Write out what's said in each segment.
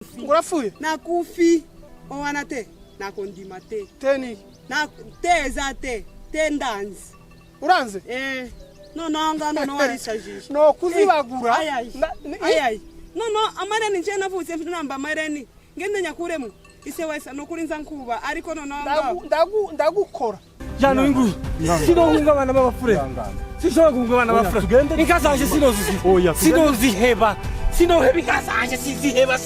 Ngurafuye na kufi owana te na kondima te teni na te zate te ndanzi uranze no warisajisha no kuzibagura ayayi no amareni nje navutse mfite namba amareni ngende nyakuremwe ise wese no kuri nza nkuba ariko no ndagukora jano ingu sinonga abana b'abafure sishobora kunga abana b'abafure inkazaje sinoziheba sinoheba inkazaje siziheba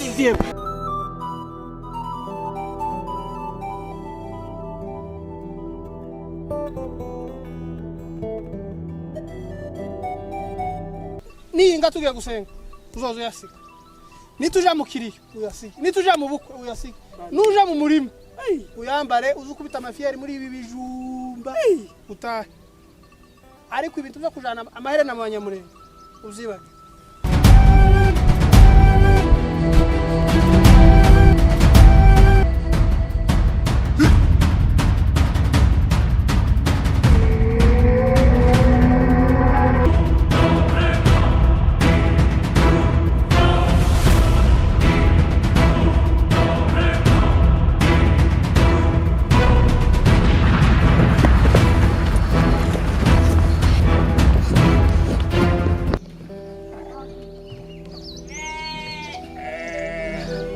ninga tugiye gusenga uzozo yasika nituja mu kiriyo uyasika nituja mu bukwe uyasika nuja mu murima uyambare uzukubita amafiyeri muri ibi bijumba utahe ariko ibintu byo kujana amaherena mu banyamurenge uzibage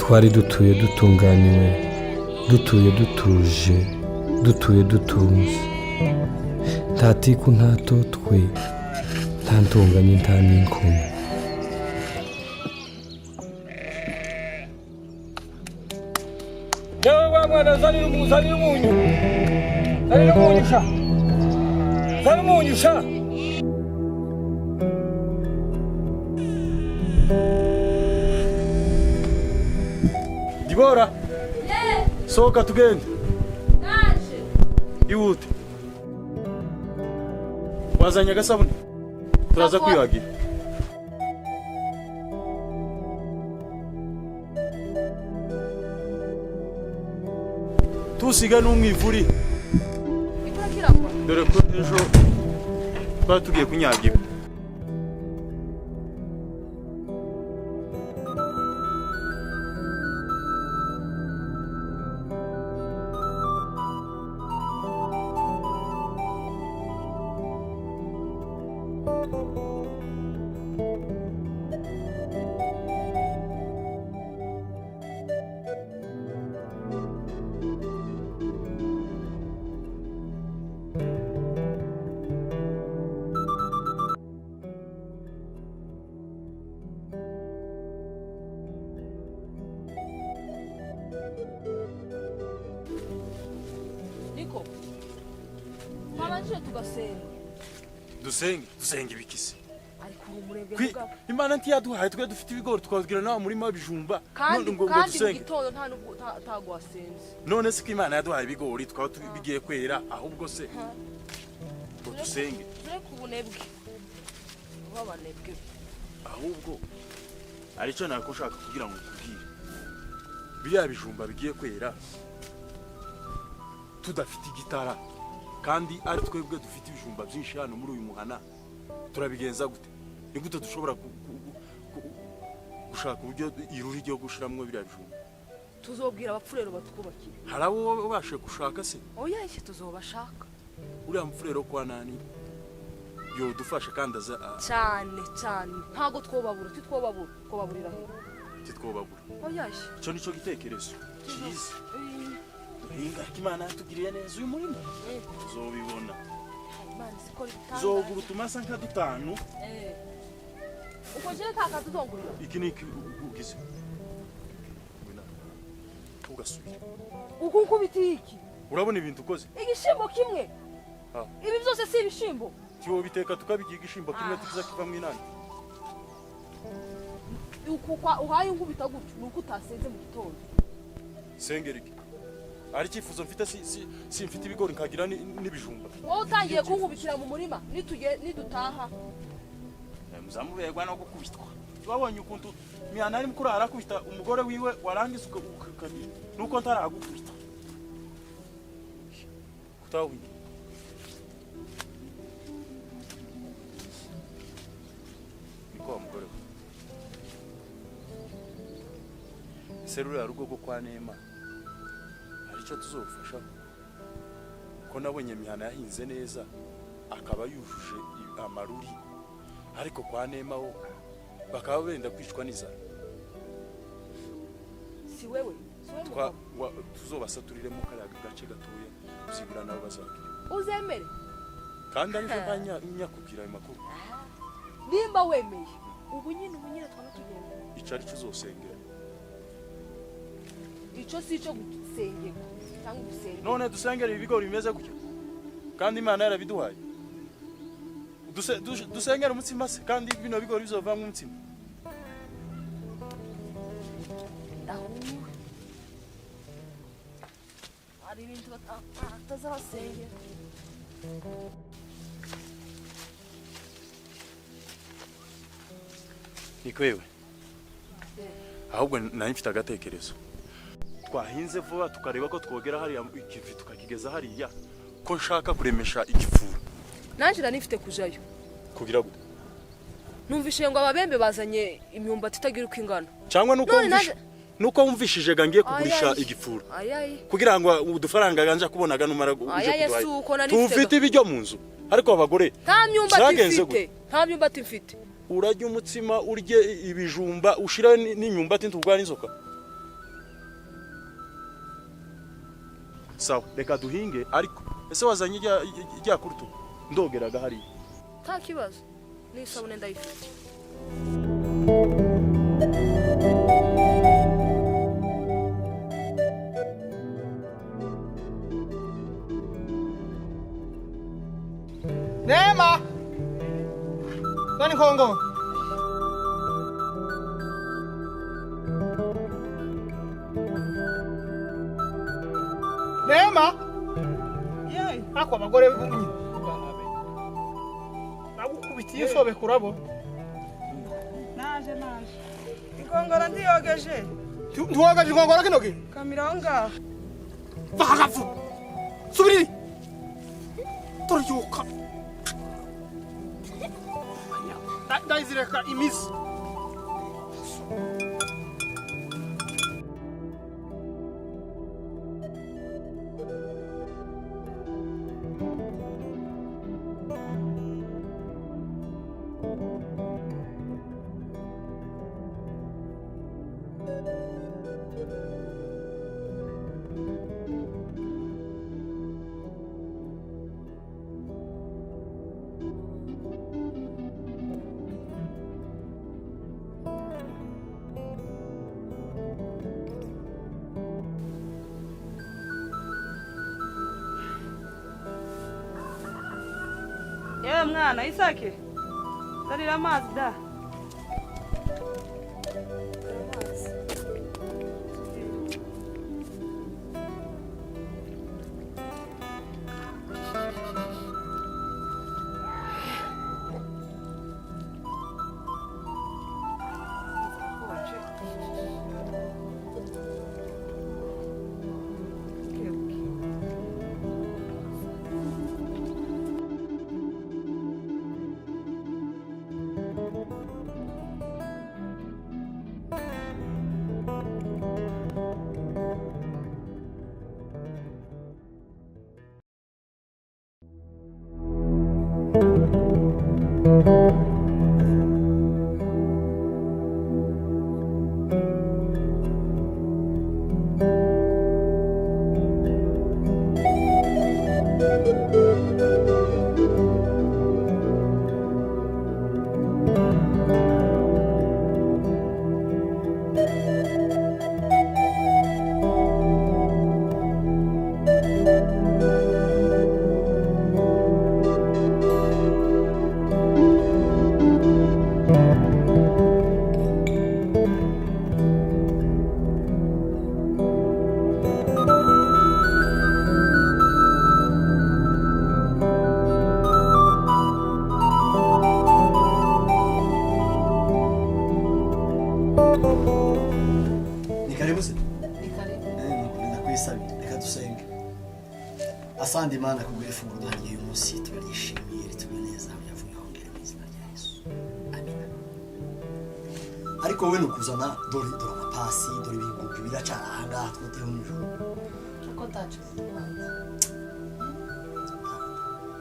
twari dutuye dutunganiwe, dutuye dutuje, dutuye dutunze, nta tiku nta totwe, nta ntonganya nta n'inkumi. Yewe wa mwana zanira umunyu sha zana umunyu sha Dibora soka tugende naje ihute wazanye agasabuni turaza kwiyuhagira tusiga n'umwivuri dore ko ejo twari tugiye kunyagira Niko Mabanje tugasenga dusenge ibikisi ariko umurebwe mugabo Imana ntiyaduhaye twe dufite ibigori twabwira nawe muri mabijumba kandi igitondo nta nubwo tagwasenze none se ko Imana yaduhaye ibigori twaba tubigiye kwera ahubwo se ngo dusenge dore kubunebwe babanebwe ahubwo arico nako ushaka kugira ngo kubwire biriya bijumba bigiye kwera tudafite igitara kandi ari twebwe dufite ibijumba byinshi hano muri uyu muhana turabigenza gute ni gute dushobora gushaka uburyo iruri ryo gushiramwe biriya bijumba tuzobwira abapfurero batwubakira harabo babashe gushaka se oya iki tuzobashaka uriya mfurero kwa nani yo dufashe kandi aza cyane ntago twobaburira titwobabura oya cyo nico gitekerezo cyiza Inga Imana yatugiriye neza uyu murimo tuzobibona Imana sikora bitanga zoguru tumasa nka dutanu uko je taka tuzongurira iki niki ugize wina ugasubira uko nkubitiki urabona ibintu ukoze igishimbo kimwe ibi byose si ibishimbo cyo biteka tukabigiye igishimbo kimwe tukiza kiva mu inani uko uhaye nkubita gutyo nuko utasenze mu gitondo sengeriki ari cyifuzo mfite si mfite ibigori nkagira n'ibijumba wowe utangiye kunkubitira mu murima nidutaha muzamuberwa no gukubitwa babonye ukuntu miyana ari mukuru arakubita umugore wiwe warangiza ukakani nuko ntaragukubita kutawi niko umugore serura rugo go kwa Nema arico tuzofasha ko nabonye mihana yahinze neza akaba yujuje amaruri ariko kwa Nema ho bakaba benda kwicwa n'izara si wewe tuzobasaturire mu karaga gace gatuye uzibura nabo bazagira uzemere kandi ariko nyakubwira ayo makuru nimba wemeye ubu nyine twana tugenda icari cyuzosengera ico sico gusengera cyangwa gusengera none dusengera ibigori bimeze gutyo kandi Imana yarabiduhaye dusengera umutsima se kandi bino bigori bizovamwe umutsima ari ibintu batazabasengera nikwewe ahubwo nari mfite agatekerezo twahinze vuba tukareba ko twogera hariya ikivi tukakigeza hariya ko nshaka kuremesha igifuru nanje nifite kujayo kugira gute numvishe ngo ababembe bazanye imyumbati itagira uko ingana cyangwa nuko wumvishije gangiye kugurisha igifuru kugira ngo udufaranga ganja kubonaga numara uje kuduhaye tufite ibijyo mu nzu ariko abagore nta myumbati mfite urajya umutsima urye ibijumba ushira n'inyumbati ntugwa n'inzoka sawa reka duhinge ariko ese wazanye ijya kurutu ndogeraga hari nta kibazo n'isabune ndayifite Nema nani kongo Nema Yey ako abagore bunyi nagukubitiye sobe kurabo naje ikongora ndiyogeje ntuwogeje ikongora kinoge kamiranga bahagafu subiri toryuka ndayizireka imizi yewe mwana Isake darira amazi da Asante Imana kubwira ifunguro ryanjye uyu munsi turishimiye ritube neza yavuye hongera mu izina rya Yesu. Amina. ariko wowe nukuzana dore amapasi dore ibintu biracaranga twoteho nijoro uko tacu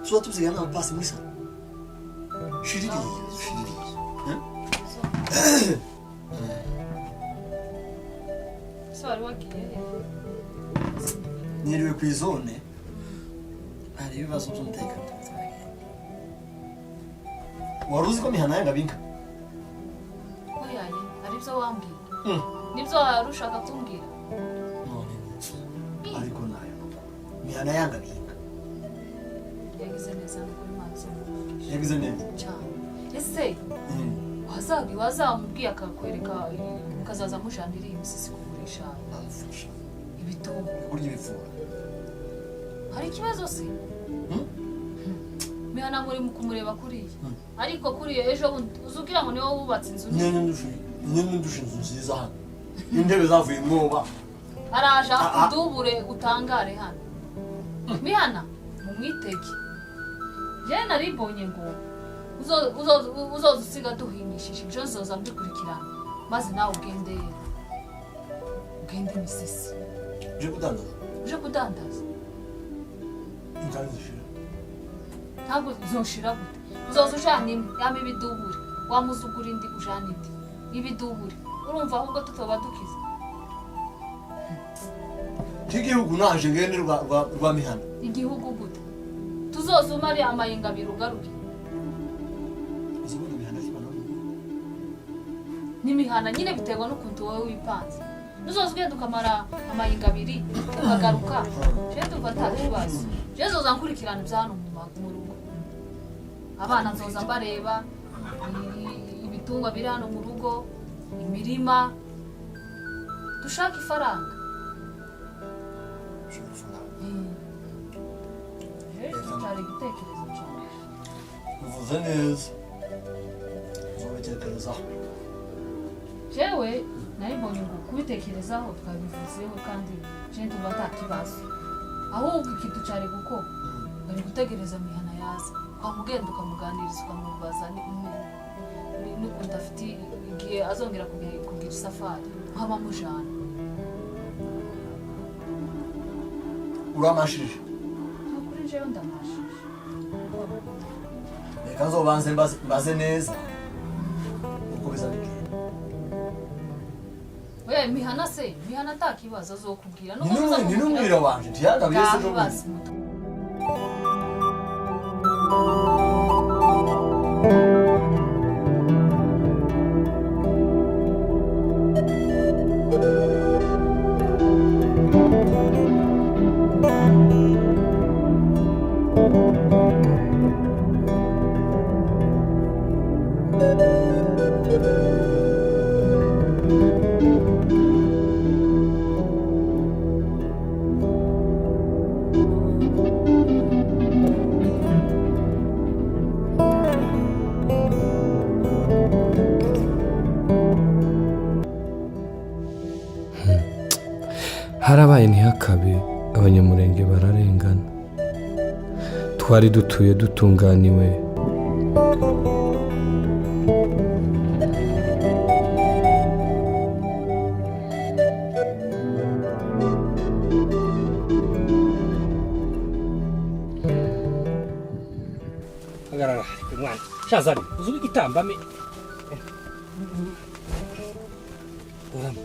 tuba tuzigana amapasi muri salo shiriri so ari wagiye niriwe ku izone hari ibibazo by'umutekano wari uzi ko mihana yanga binka oyaye ari byo wambwiye nibyo warushaka kumbwira none ariko nayo mihana yanga binka yagize neza kuri mazi yagize neza cyane ese wazamubwiye akakwereka ukazaza mujandira imisisi kugurisha ibitungo kurya ibifura hari ikibazo se mihana muri kumureba kuriya ariko kuriya ejo uzugira ngo niwe wubatse inzu nyene ndushe inzu nziza hano intebe zavuye mwoba araje udubure utangare hano mihana mumwitege je naribonye ngo uzoza usiga duhimishije ibyo nzoza mbikurikirana maze nawe ugende imisisi uje kudandaza inzara zishira ntabwo zoshira gute uzoza ujana imwe yama ibidubure wamuzugura indi ujana indi ibidubure urumva ahubwo tutoba dukize cy'igihugu naje ngende rwa mihana igihugu gute tuzoza umari amayenga abiri ugaruke n'imihana nyine biterwa n'ukuntu wowe wipanze nuzoza ugenda ukamara amayenga abiri ukagaruka je tuva nta kibazo je zoza nkurikirana ibya hano mu rugo abana nzoza mbareba ibitungwa biri hano mu rugo imirima dushaka ifaranga cyari igitekerezo cyane uvuze neza uzobitekerezaho jewe naribonye ngo kubitekerezaho twabivuzeho kandi je ndumva nta kibazo ahubwo ikintu cyari kuko bari gutegereza mihana yaza ukamugenda ukamuganiriza ukamubaza n'ukuntu afite igihe azongera kugira isafari nkaba mujana uramashije kuri jewe ndamashije reka nzobanze mbaze neza uko bizabigenda oya mihana nta kibazo azokubwira ni n'umwira wanje ntiyagabiye se ejo bundi harabaye ntihakabe abanyamurenge bararengana twari dutuye dutunganiwe agarara umwana shazari uzuba igitambame urama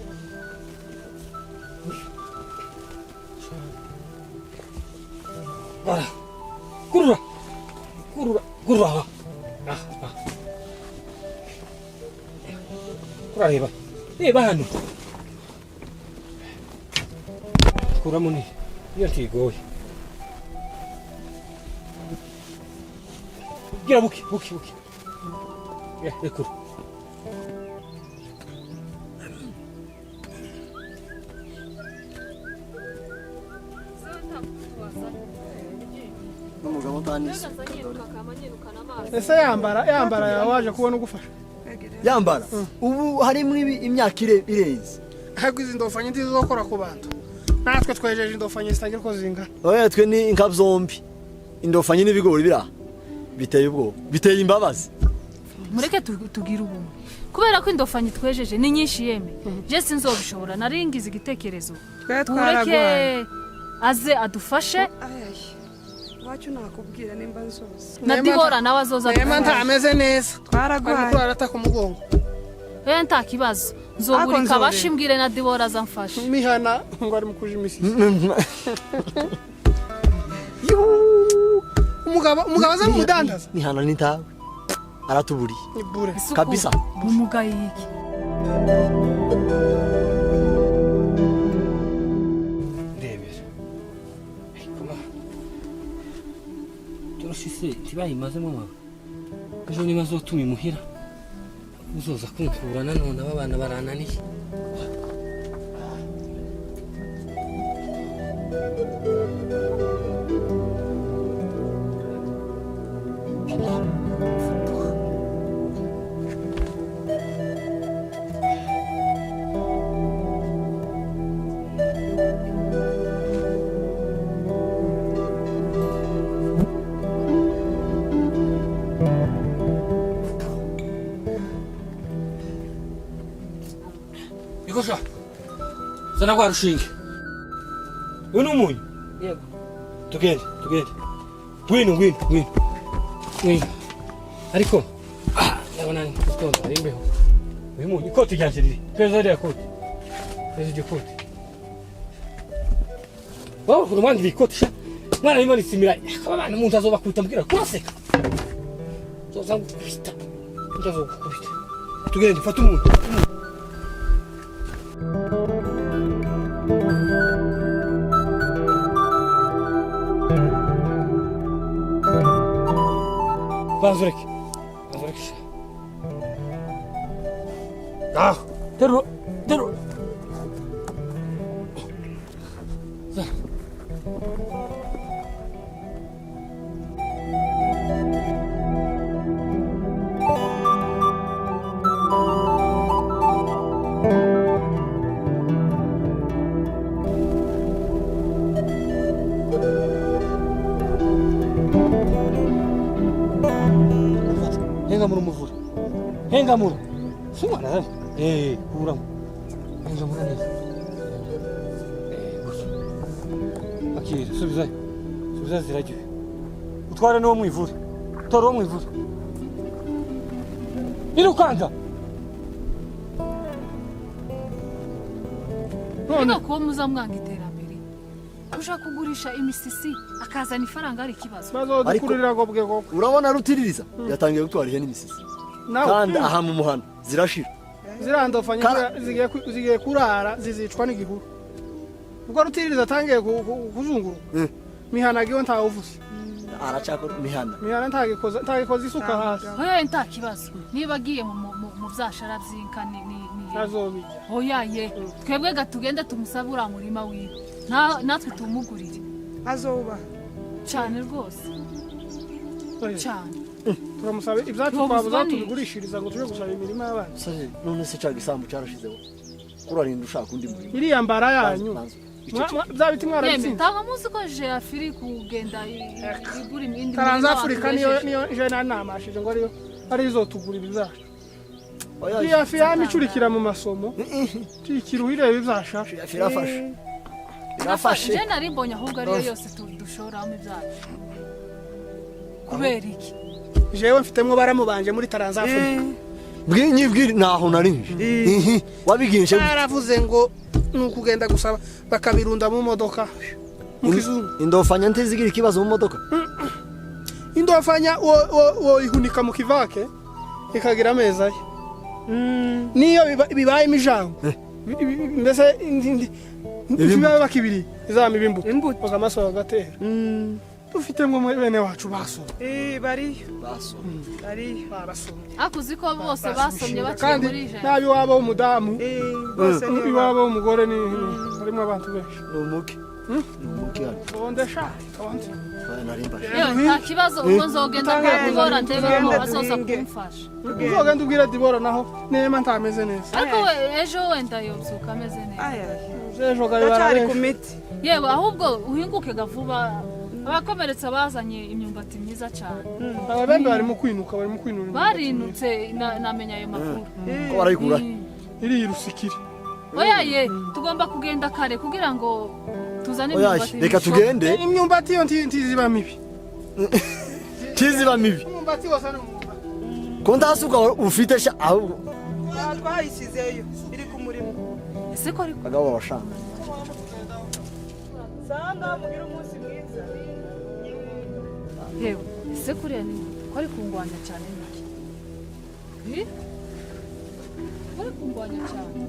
ora kurura reba hano kuramo niyo ntigoye gira buki rekura n'umugabo utanise ese yambara yawe waje kubona ugufasha yambara ubu harimo imyaka irenze ahubwo izi ndofanye ntizokora ku bantu natwe twejeje indofanye zitagira uko zingana oya twe ni inka zombi indofanye n'ibigori biraha biteye ubwoba biteye imbabazi mureke tugire ubumwe kubera ko indofanya twejeje ni nyinshi yeme je sinzobishobora naringize igitekerezo ureke aze adufashe wacu nakubwira nimba nzoza na Dibora nawe azoza Nema ntameze neza twaragwaye arata ku mugongo nta kibazo nzogurika bashimbwire na Dibora azamfashe mihana ngo ari mukuje imisisi umugabo aza mudandaza mihana nitawe aratuburi ibure kabisa umugaye iki ndebera kuma turashise tibayimazemo mama ejo ni mazotuma imuhira uzoza kunkura nanone abana barananiye Ikosha. Sana kwa rushinge. Uno munyu. Yego. Tugende. Ngwino. Ariko yabona ni tonda rimbeho. Uyu munyu ikoti ryanje riri. Peza rya koti. Peza koti. Wow, kurumandi ikoti sha. Mwana imani simira. Abana umuntu azobakuta mbwira kuraseka. Zoza ngukubita. Ndazokukubita. Tugende fata umuntu. Bazurek. Ah, terus. Hengamuru. Semua dah. Kurang. Hengamuru ni. Aqui, subzai zirajyo. Utwara no mwivure. Toro mwivure. Irukanga. none ko muzamwanga iterambere ushaka kugurisha imisisi akazana ifaranga ari kibazo bazodukurira ngo bwe koko urabona rutiririza yatangiye gutwara ihe n'imisisi kandi aha mu muhanda zirashira zirandofanya zigiye kurara zizicwa n'igihuru ubwo rutiririza atangiye kuzunguru mihanagiwe ntawe uvuze aracakora mihana ntagikoze isuka hasi oya nta kibazo niba agiye mu byashara by'inka ni azobijya oya ye twebwe gatugenda tumusabura murima wiwe natwe tumugurire azoba cyane rwose cyane turamusaba ibyacu twabuza tubigurishiriza ngo tuje gusaba imirima y'abana none se caga isambu carashizeho kurarinda ushaka undi murima iriya mbara yanyu zabiti mwarabitsinze tanga muzi ko je afiri kugenda igura indi Taranza Afrika niyo je namashije ngo ari izotugura ibizacu iya fiyami curikira mu masomo tikiruhire bizasha irafashe je narimbonye ahubwo ari yose dushoramo ibyacu kubera iki jewe mfitemwe baramubanje muri Taranza Afrika bw'inyibwiri naho narinje wabiginshe baravuze ngo nukugenda gusaba bakabirunda mu modoka mu kizungu indofanya ntizigira ikibazo mu modoka indofanya wo ihunika mu kivake ikagira ameza ye niyo bibaye imijango mbese bibaye bakibiri izama ibimbuto bakamaso bagatera dufite ngo bene wacu basoma bari akuzi ko bose basomye baciye muri je nabi wabo umudamu bose ni wabo umugore ni harimo abantu benshi numuke ondesha nta kibazo ubwo nzogenda Dibora ndebemo azoza kumfasha uzogenda ubwira Dibora naho nema ntameze neza ariko ejo wenda yozuka ameze neza ejo gari cyari ku miti yewe ahubwo uhinguke gavuba abakomeretse bazanye imyumbati myiza cyane ababembe barimo kwinuka barinutse namenya ayo makuru ko barayikura iri rusikiri oya ye tugomba kugenda kare kugira ngo tuzane oya imyumbati reka tugende imyumbati yo ntiziba mibi kiziba mibi imyumbati wasa no ko ndasuka ufite sha ahubwo twayisizeyo iri ku murimo ese ko ari bagabo bashanga sanga mugira umunsi mwiza yewe ese kuriya ni ko ari kungwanya cyane niki ko ari kungwanya cyane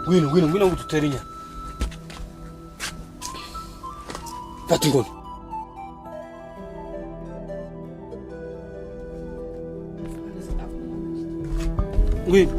Ngwino ngututera inyana. Fata ingono. Ngwino.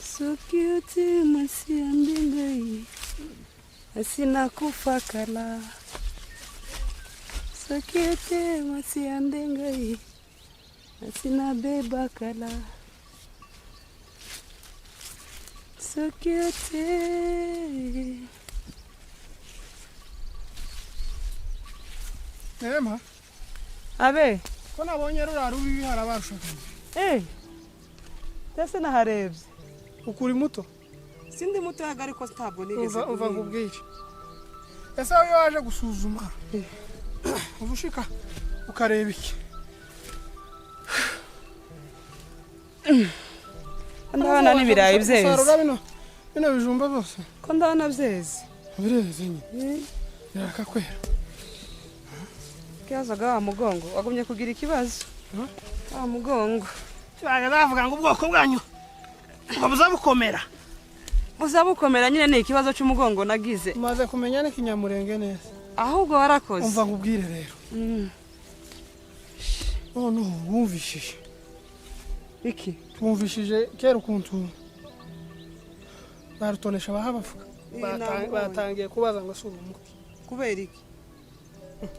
So cute, masi andingai, asina kufakala. So cute, masi andingai, asina beba kala. So cute. Nema Abe, ko nabonye rura rubi harabashaka tese naharebye. ukuri muto Sindi muto yagari ko stabwo nigeze. uva nkubwire ese iyo waje gusuzuma ubushika ukareba iki Ndabona n'ibirayi byeze. sarura bino bijumba byose Ko ndabona byeze. bireze nyine yakakwera Kiyazaga wa mugongo wagumye kugira ikibazo. Wa mugongo. bavuga ngo ubwoko bwanyu babuza bukomera Uzabukomera nyine ni ikibazo cy'umugongo nagize. maze kumenya ne kinyamurenge neza Ahubwo warakoze. umva nkubwire rero no wumvishije Iki? twumvishije kera ukuntu barutonesha bahabavuga batangiye kubaza ngo sura umuki Kubera iki?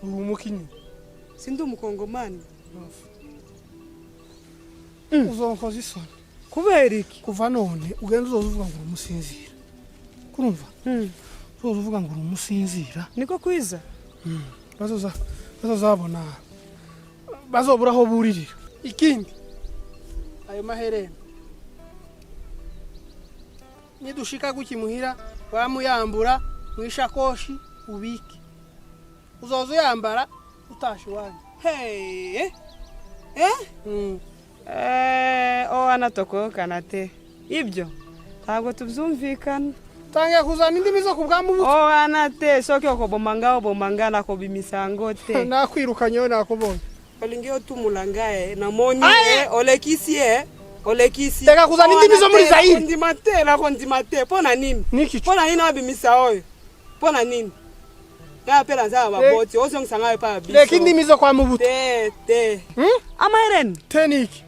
umuki nyine Sindi umukongomani. uzonkoza isoni Kubera iki? kuva none ugenda uzovuga ngo umusinzira kurumva uzovuga ngo umusinzira Niko kwiza? bazozabona bazobura aho buririra ikindi ayo maherena nidushika gukimuhira bamuyambura mwishakoshi ubike uzozo yambara utashi wanyu Hey. Anatoko kanate. Ibyo ntabwo tubyumvikana. tangiye kuzana indimi zo kubwamubu Anate soke bomanga ko bimisango te. nakwirukanyeho nakubonye Olingeo tumulangae namoni olekisi. Teka kuzana indimi zo muri Zaire. Ndimate pona nini? Niki Pona nini abimisa oyo? Pona nini? Ya pela nzaba baboti ozongisanga pa biso. leki indimi zo kwa mubuto Te. Amaheren. teniki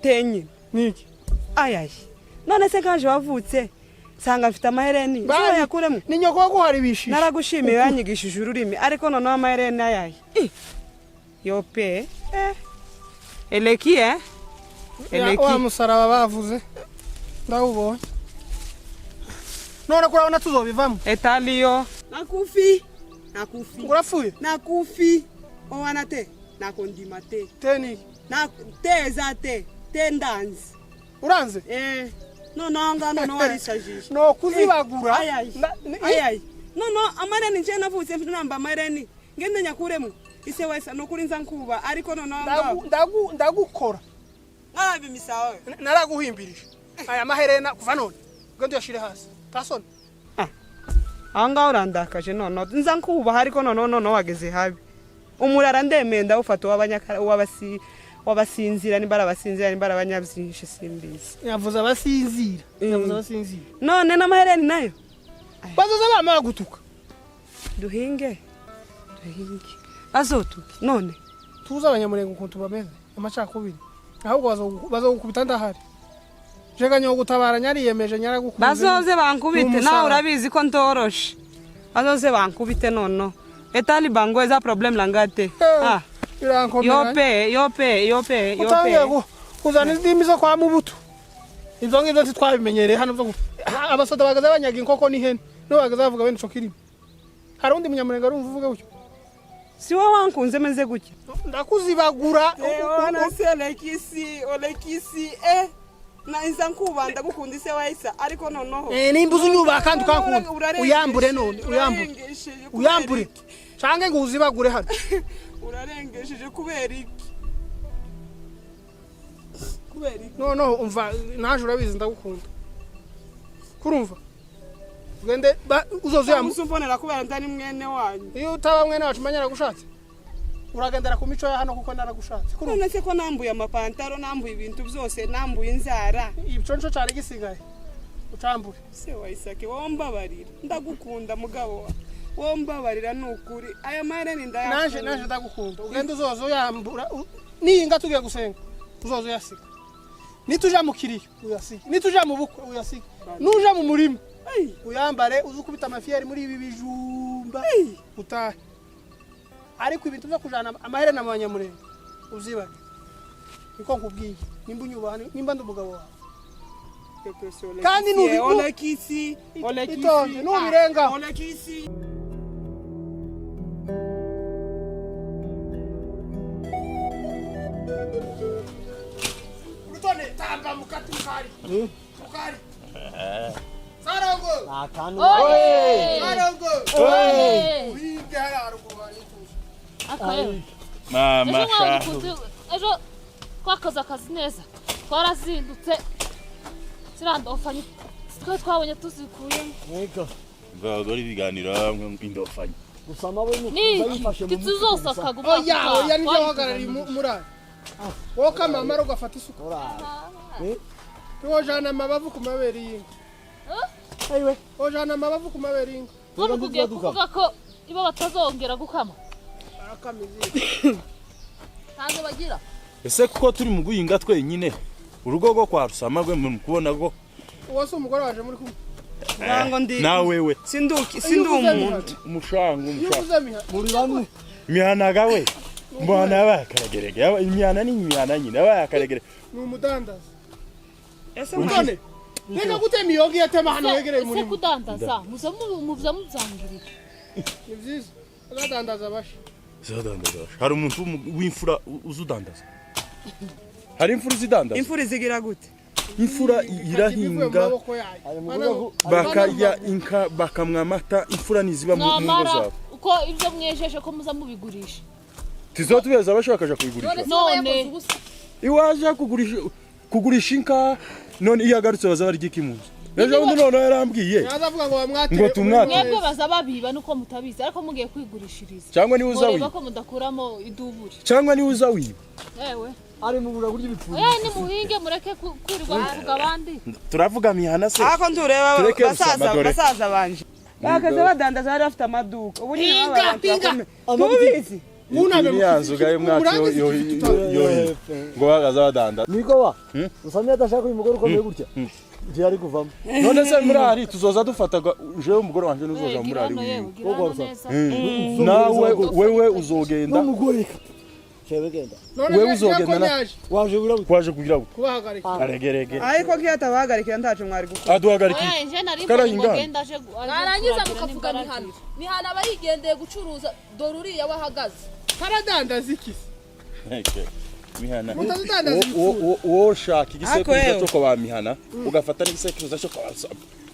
Tenyi. niki Ayayi. None se kanje wavutse sanga mfite amahereni. Zo yakuremo. ni nyoko guharibishije Naragushimiye yanyigishije ururimi ariko none amahereni ayayi. Yope. Eleki Eleki. Wa musaraba bavuze. Ndawubonye. None kurabona tuzobivamo. Etaliyo. Nakufi. Urafuye? Nakufi. Owana te. Nakondima te. Teni. Na teza te. Tendanzi. Uranze? No warisajisha. No kuzibagura. Ayayi. No amareni nje navutse mfite namba amareni. Ngende nyakuremo. Ise wese no kuri nzankuba ariko no ndagukora. Ngabe misawe. Naraguhimbirije. Aya maherena kuva none. Ngende yashire hasi. Tasoni. Anga urandakaje none nzankuba ariko no wageze habi. Umurara ndemenda ufata wabanyakara wabasinzira nimbara basinzira nimbara abanyabyinshi simbizi. Yavuze abasinzira. None n'amahereni nayo. Bazoza bama gutuka. Duhinge. Azotuki none tuza abanyamurengo ukuntu bameze amacakubiri ahubwo bazogukubita ndahari jega nyo gutabara nyariyemeje nyaragukuze bazoze bankubite nawe urabizi ko ntoroshe bazoze bankubite nono etali bango eza problem langate yope kuzana indimi zo kwa mubuto izo ngizo ntitwabimenyereye hano byo abasoda bagaza banyaga inkoko n'ihene no bagaza bavuga bene cokirimo hari undi munyamurengo arumva uvuga gutyo. Si wowe wankunze meze gutya ndakuzibagura ona selekisi olekisi na inzankuba ndagukunda ise wayisa ariko noneho nimbuza unyuba kandi ukankunda uyambure none uyambure cange ngo uzibagure hano urarengesheje kubera iki no umva naje urabizi ndagukunda kurumva Gende uzozo ya musumbonera kubera ndani mwene wanyu. Iyo utaba mwene wacu manyara gushatse. Uragendera ku mico ya hano kuko naragushatse. None se ko nambuye amapantaro nambuye ibintu byose nambuye inzara. Ibiconco cyari gisigaye. Ucambure. Se wayisake wombabarira. Ndagukunda mugabo wa. Wombabarira nukuri. Aya mareni ndayakunda. Naje ndagukunda. Ugende uzozo yambura. Ninga tugiye gusenga. Uzozo yasika. Nituja mu kiriyo uyasika. Nituja mu bukwe uyasika. Nuja mu murima. Uyambare uzukubita amafiyeri muri ibi bijumba utahe ariko ibintu byo kujana amaherena mu banyamurengo uzibage niko nkubwiye nimba unyubaha nimba ndumugabo wawe kandi olekisi nubirenga olekisi urutone tamba mukati mukari Sarongo! Nakanu. Sarongo! Uhinge hararugubanye kuza. Akayo. Mama sha. Ejo kwakaza akazi neza. Twarazindutse. Sirandofanye. Twabonye tuzikuyemo. Yego. Bagori biganira indofanye. Gusama we bayifashe mu tuzose akaguma. Oya ni wahagarari murara. Woka mama ro gafata isuku. Twojana amabavu ku mabere y'inka. Aiwe, ojana amabavu ku mabere y'inka. Kuvuga ko ibo batazongera gukama. Arakamizi. Ntazo bagira. Ese kuko turi mu guhinga twenyine. Urugogo kwa rusama gwe mu kubona go. Wose umugore waje muri kumwe. Ngango ndi. Na wewe. Sindu umuntu. Umushango. Muri bamwe. Mihana gawe. Mbona bakaragerege. Imyana ni imyana nyine bakaregere. Ni umudandaza. Ese mbone. Nega gute miyogi yatema hano wegereye muri. Se kudandaza. Muza muzangirira. Ni byiza. Adandaza bashi. Zadandaza. Hari umuntu w'imfura uzudandaza. Hari imfura zidandaza. Imfura zigira gute? Imfura irahinga. Bakaya inka bakamwa amata imfura niziba mu ngo zabo. Uko ibyo mwejeje ko muza mubigurisha. Tizotubeza bashakaje kuyigurisha. None iwaje kugurisha inka none iyagarutse bazaba ryiki munzu. Ejo bundi none yarambwiye. Yazavuga ngo bamwatire. Ngo tumwatire. Mwebwe bazababiba nuko mutabizi ariko mugiye kwigurishiriza. Cyangwa ni uza wiba. Ko mudakuramo iduburi. Cyangwa ni uza wiba. Ewe. Ari mu buragurya ibipfuye. Ni muhinge mureke kwirirwa kuvuga abandi. Turavuga mihana se. Ako ntureba basaza banje. Bakaze badandaza bari bafite amaduka. Ubu ni pinga. Tubizi. Munabe muyanzugaye mwati yo ngo bagaza badanda. Niko wa. Usamye atashaka uyu mugore ukomeye gutya. Ndi ari kuvamo. None se murari tuzoza dufataga je umugore wanje nuzoza murari wiwe. Nawe Nawe wewe uzogenda. N'umugore. Chebe genda. Wewe uzogenda na Waje bura kwaje kugira ngo kubahagarika. aregerege. ariko kiyatabahagarikira ntacu mwari gukora. Aduhagariki. Karahinga. Narangiza mukavuga mihana barigendeye gucuruza doruriya wahagaze. Karadandaza iki? Mihana. Utadandaza iki? Wo shaka igisekuruza cyo kwa mihana ugafata n'igisekuruza cyo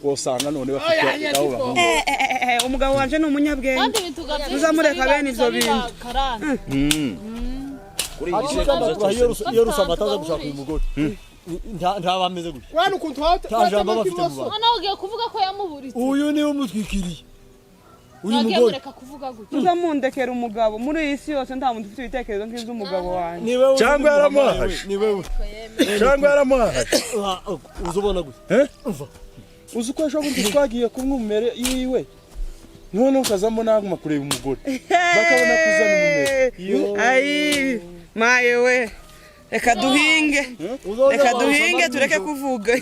kwosanga none bafite aho. Umugabo wanje ni umunyabwenge. Kandi bitugavye. Uzamureka bene izo bintu. Kuri igisekuruza iyo rusamataza gushaka uyu mugore. Nta bameze gutya. Wana ukuntu hawe. Ana ugiye kuvuga ko yamuburitse. Uyu niwe umutwikiriye. Uyu Nagiye mugore. mureka kuvuga gutya. Uzamundekera umugabo muri iyi si yose nta muntu ufite ibitekerezo nk'iby'umugabo wanje. Cyangwa yaramuhaje. Niwe. Cyangwa yaramuhaje. Uzobona gutya. Uzi ko ejo bundi twagiye kumwumere yiwe none ukazamo naguma kureba umugore bakabona kuzana umumere Ayi maye we reka duhinge tureke kuvuga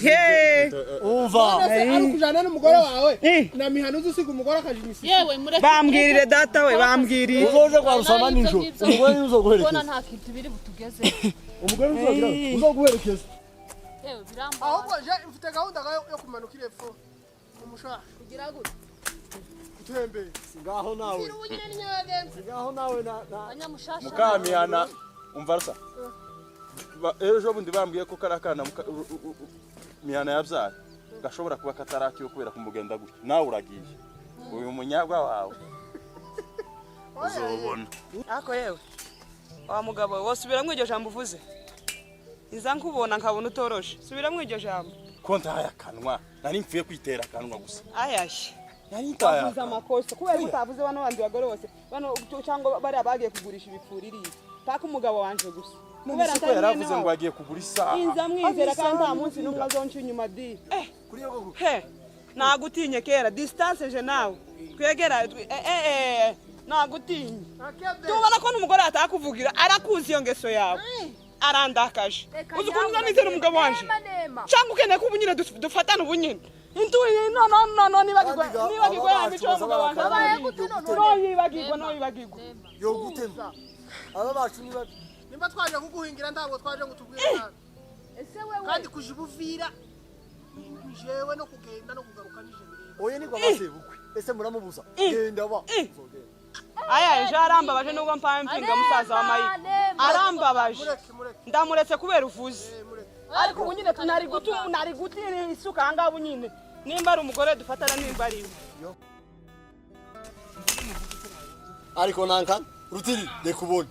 Umva. Ari kujana n'umugore wawe. Na mihano uzusiga umugore akajimisi. Yewe mureke. bambwirire data we bambwiriye Uzoje kwa rusama ninjo. Umugore uzoguherekeza. Bona nta kintu biri butugeze. Umugore uzoguherekeza. Yewe biramba. Ahubwo je mfite gahunda yo kumanukira epfo. Umushaka Kugira gute. kutembera. Ngaho nawe. Ubunyene nyagenze. Ngaho nawe na Abanyamushasha. mukamihana umva rusa ejo bundi bambwiye ko karakana mihana yabyara gashobora kuba katarakiwe kubera kumugenda gutya nawe uragiye uyu munyagwa wawe uzobona ako yewe wa mugabo wose subira mwiryo jambo uvuze iza nkubona nkabona utoroshe subira mwiryo jambo ko ntaya kanwa nari mfiye kwitera kanwa gusa ayashi nari ntaya uvuze amakosa kubera utavuze bano bandi bagore bose bano cyangwa bari abagiye kugurisha ibipfuririye paka umugabo wanje gusa kubera ko yaravuze ngo agiye kugura isaha inza mwizera kandi nta munsi n'umwe azonca inyuma di nagutinye kera distance je nawe twegera nagutinye tubona ko n'umugore atakuvugira arakuzi iyo ngeso yawe arandakaje uzi ukuntu nzanizera umugabo wanje cyangwa ukeneye ko ubunyine dufatana ubunyine intuye no nibagirwa ya mico y'umugabo wanje no yo gutema aba bacu niba Nimba twaje kuguhingira ntabwo twaje ngutubwira kandi. Ese wewe. Kandi kujibuvira jewe no kugenda no kugaruka nije bireba. oye ni kwa basebukwe ese muramubuza genda ba aya je arambabaje nubwo mpaye mpinga musaza wa mayi arambabaje ndamuretse kubera uvuze ariko ubunyine nari gutira isuka hanga bunyine nimba ari umugore dufatana nimba ari ariko nanka rutiri dekubona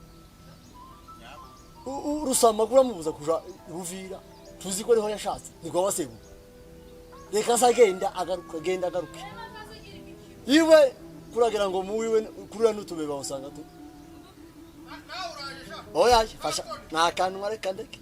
rusama kuramubuza kuja ruvira tuzi ko riho yashatse ni kwa basebu reka sagenda agaruka iwe kuragira ngo muwiwe kurura nutube bawusanga tu oya fasha nakanwa reka ndeke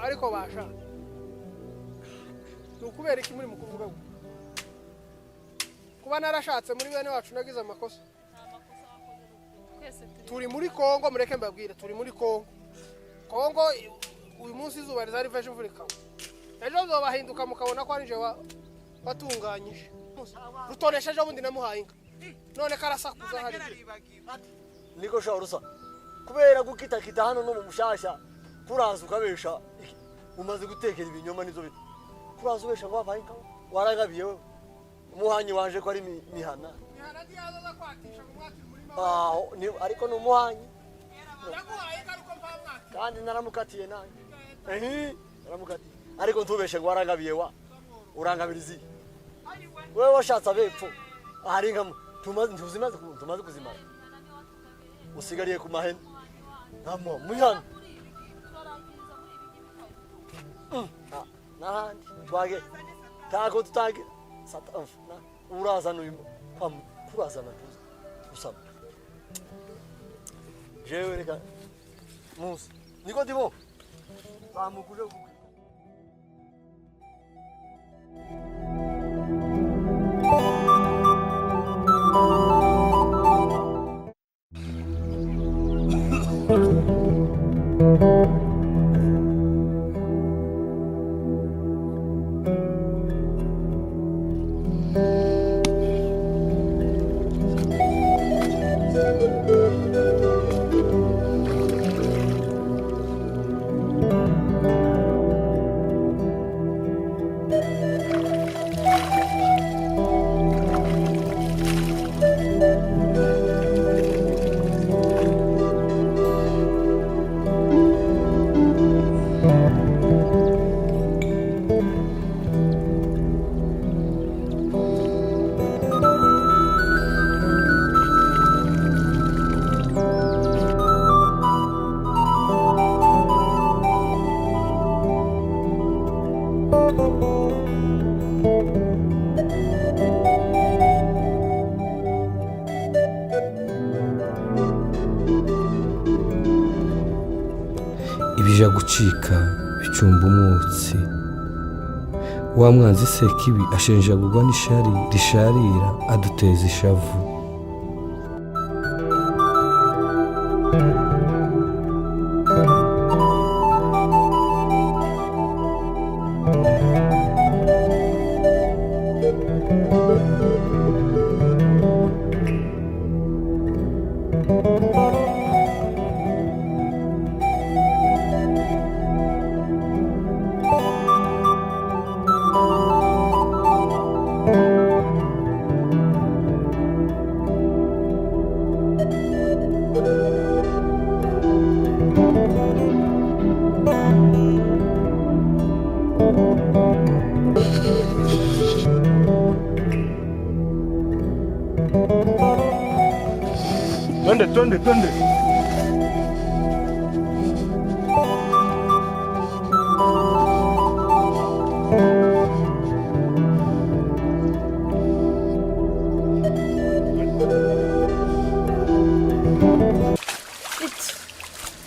ariko basha nukubera iki muri mukuvuga ngo kuba narashatse muri bene wacu nagize amakosa turi muri Kongo mureke mbabwire turi muri Kongo kongo uyu munsi izuba rizari veje imvura ikagwa ejo zobahinduka mukabona ko ari je watunganyije rutoresheje ubundi namuhaye inka none karasakuza hari niko sharusa kubera gukitakita hano no mu mushasha kuraza ukabesha umaze gutekera ibinyoma nizo bita kuraza ubesha ngo wabaye inka waragabiye wewe umuhanyi wanje ko ari mihana diyazo za kwatisha mu mwati murima ni ariko no muhanyi yaguhaye inka ruko mpamwati kandi naramukatiye nanjye naramukatiye ariko ntubeshe ngo waragabiye wa urangabirizi wewe washatse abepfo ahari inka tumaze kuzimara usigariye ku mahene namo muyana nahandi twage tako tutage urazana uyu kurazana usaba jewe reka musi niko ndimo bamukuje ibija gucika bicumba umwotsi wa mwanzi sekibi ashenjagurwa n'ishari risharira aduteza ishavu Twende.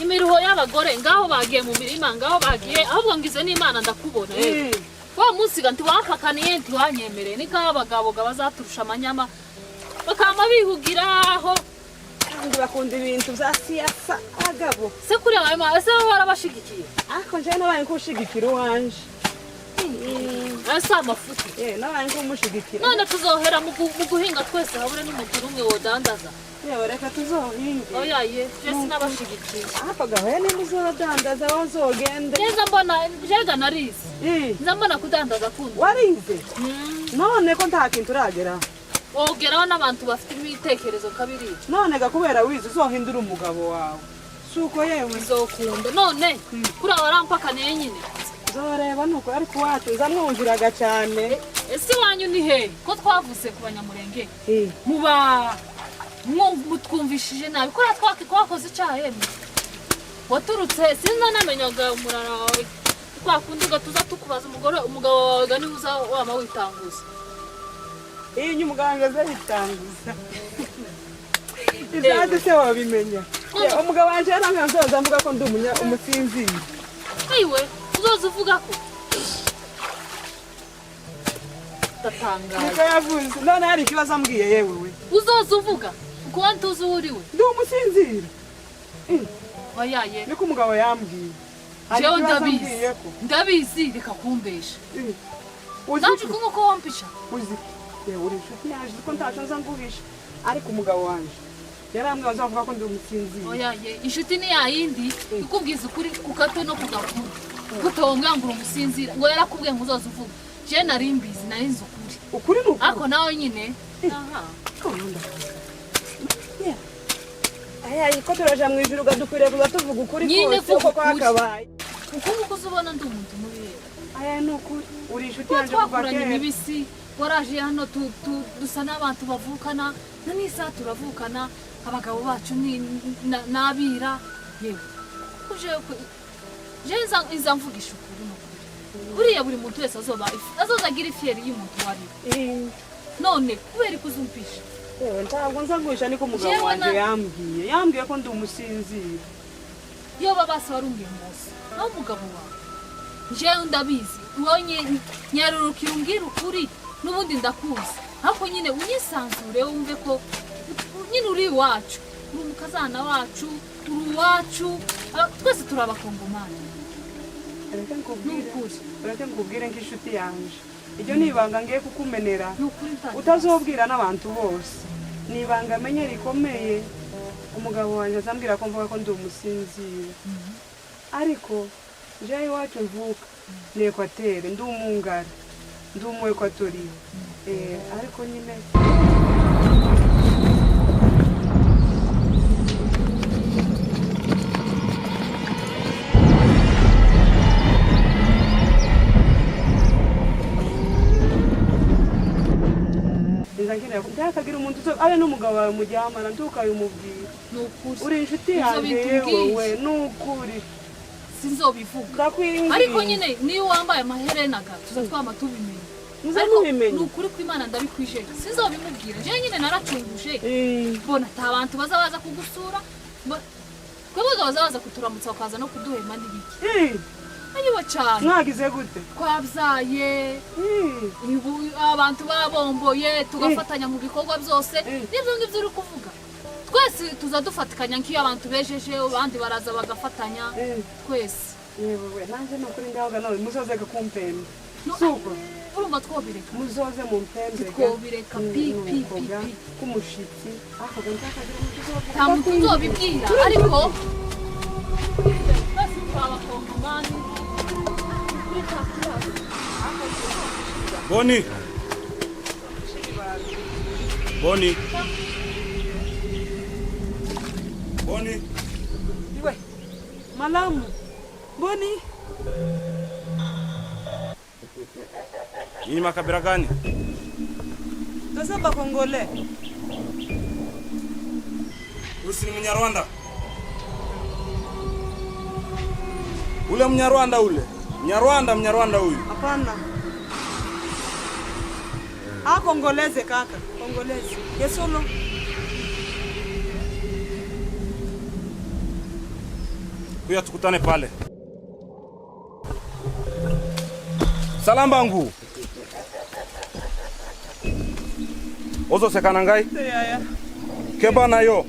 imiruho y'abagore ngaho bagiye mu mirima ngaho bagiye ahubwo ngize n'Imana ndakubona wa munsi ganti wapakaniye ntiwanyemereye ni kabagabo bazaturusha amanyama bakama bihugiraho kandi bakunda ibintu bya siyasa agabo se kuri abama ese barabashigikiye ariko nje nabaye kushigikira wanje asa amafuti nabaye kumushigikira none tuzohera mu guhinga twese habure n'umuguru umwe wodandaza reka tuzohinge oya ye jesi nabashigikiye ariko gahoya ni muzodandaza wazogende neza mbona jega narize nza mbona kudandaza kundi warize none ko nta kintu uragera ogeraho n'abantu bafite imitekerezo kabiri none gakubera wize uzohindura umugabo wawe suko yewe uzokunda none kuri abarampakaniye nyine zoreba nuko ariko wacu nzamwumviraga cyane ese wanyu ni he ko twavuze ku banyamurenge muba mutwumvishije nabi kuri twakoze icyaha yemwe waturutse sinza namenyaga umurara wawe twakundi gatuza tukubaza umugabo wawe niwe uza waba witanguza iyo umuganga aza yitanguza ibyaje se wabimenya umugabo wanje yarankanzoza mvuga ko ndi umusinzira ayiwe uzoza uvuga ko ndatangaye niko yavuze none hari ikibazo ambwiye yewe we uzoza uvuga kuko ntuzi uriwe ndi umusinzira Oyaye. niko umugabo yambwiye Jewe ndabizi reka kumbesha. Naje kunko wampisha. Uzi uri inshuti yaje ko ntaco nza nguhisha ariko umugabo wanje yarambwiye azavuga ko ndi umutsinzi. Oyaye inshuti ni yayindi ikubwiza ukuri kukato no kugakuru. Kutonga ngo umusinzira ngo yarakubwiye ngo uzoza uvuga. Je nari mbizi nari nzi ukuri. Ukuri nuko. Ako nawe nyine. Aha. Aya iko turaje mu ijuru gadukwiriye kuza tuvuga ukuri kose uko kwakabaye. Uko uzubona ndi umuntu muri. Aya nuko uri inshuti yanje kuva kera. Nibisi waraje hano dusa n'abantu bavukana n'isa turavukana abagabo bacu ni nabira yewe. Kuje iza mvugisha ukuri no. Buriya buri muntu wese azozagira ifieri y'umuntu wari. None kubera ikuzumpisha. Ntabwo nzaguhisha niko umugabo wanje yambwiye ko ndi umusinzira. Iyo babase warumbiye mose aho umugabo wawe jewe ndabizi ubonye nyarurukira umbwira ukuri n'ubundi ndakuzi ariko nyine unyisanzure wumve ko nyine uri iwacu uri umukazana wacu uri iwacu twese turi abakongomani. Reka nkubwire nk'inshuti yanje iryo nibanga ngiye kukumenera utazobwira n'abantu bose nibanga amenye rikomeye. Umugabo wanjye azambwira ko mvuga ko ndi umusinzira ariko jewe iwacu mvuka ni Ekwatere ndi umungara ndi umu Ekwatoriya ariko nyine nzangira kugira umuntu abe n'umugabo wawe mujyamana ntukayumubwira. Uri inshuti yanjye wowe nukuri sinzobivuga ariko nyine niyo wambaye amaherena tuza twama tubimenye. Nukuri ko Imana ndabikwije sinzobimubwira je nyine naracunguje bona abantu bazabaza kugusura kwebwe bazabaza kuturamutsa bakaza no kuduhema n'ibiki. Ayiwa cyane mwagize gute twabyaye abantu babomboye tugafatanya mu bikorwa byose nibyo ngibyo uri kuvuga. Twese tuza dufatikanya nk'iyo abantu bejeje abandi baraza bagafatanya twese. Yewe nanje nukuri ngaho nawe muzoze kumpemba suko urumva twobireka muzoze mu mpembe twobireka pipi kumushitsi ako gantakagira muzoze nta muntu uzobibwira ariko basi twabakongomani. Boni Boni Boni iwe malamu Boni Ni makabila gani? Kasaba Kongole. Usi ni Mnyarwanda? Ule Mnyarwanda ule? Mnyarwanda huyu? Hapana. Kongoleze kaka, Kongoleze. Yesolo. Kuya tukutane pale. Salambangu. Ozo sekana ngai? Ya. Keba nayo.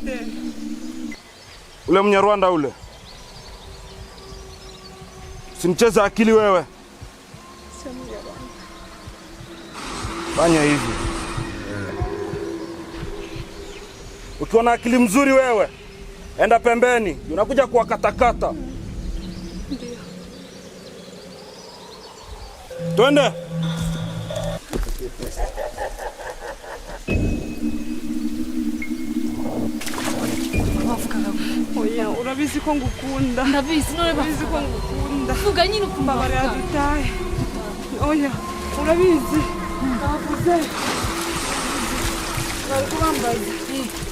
Ule Mnyarwanda ule. Simcheza akili wewe. Fanya hivi. Ukiona akili mzuri wewe, enda pembeni, unakuja kuwakatakata. Ndio. Twende. Oya, urabizi ko ngukunda. Ndabizi none urabizi ko ngukunda. Vuga nyine ukumva bari adutaye. Oya, urabizi. Bavuze. Bari kubambaza.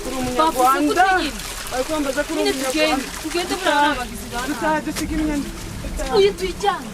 Kuri umunyarwanda. Bari kubambaza kuri umunyarwanda. Tugende burara abagizi bana. Dutaha dusigira inyana. Uyu tuyijyana.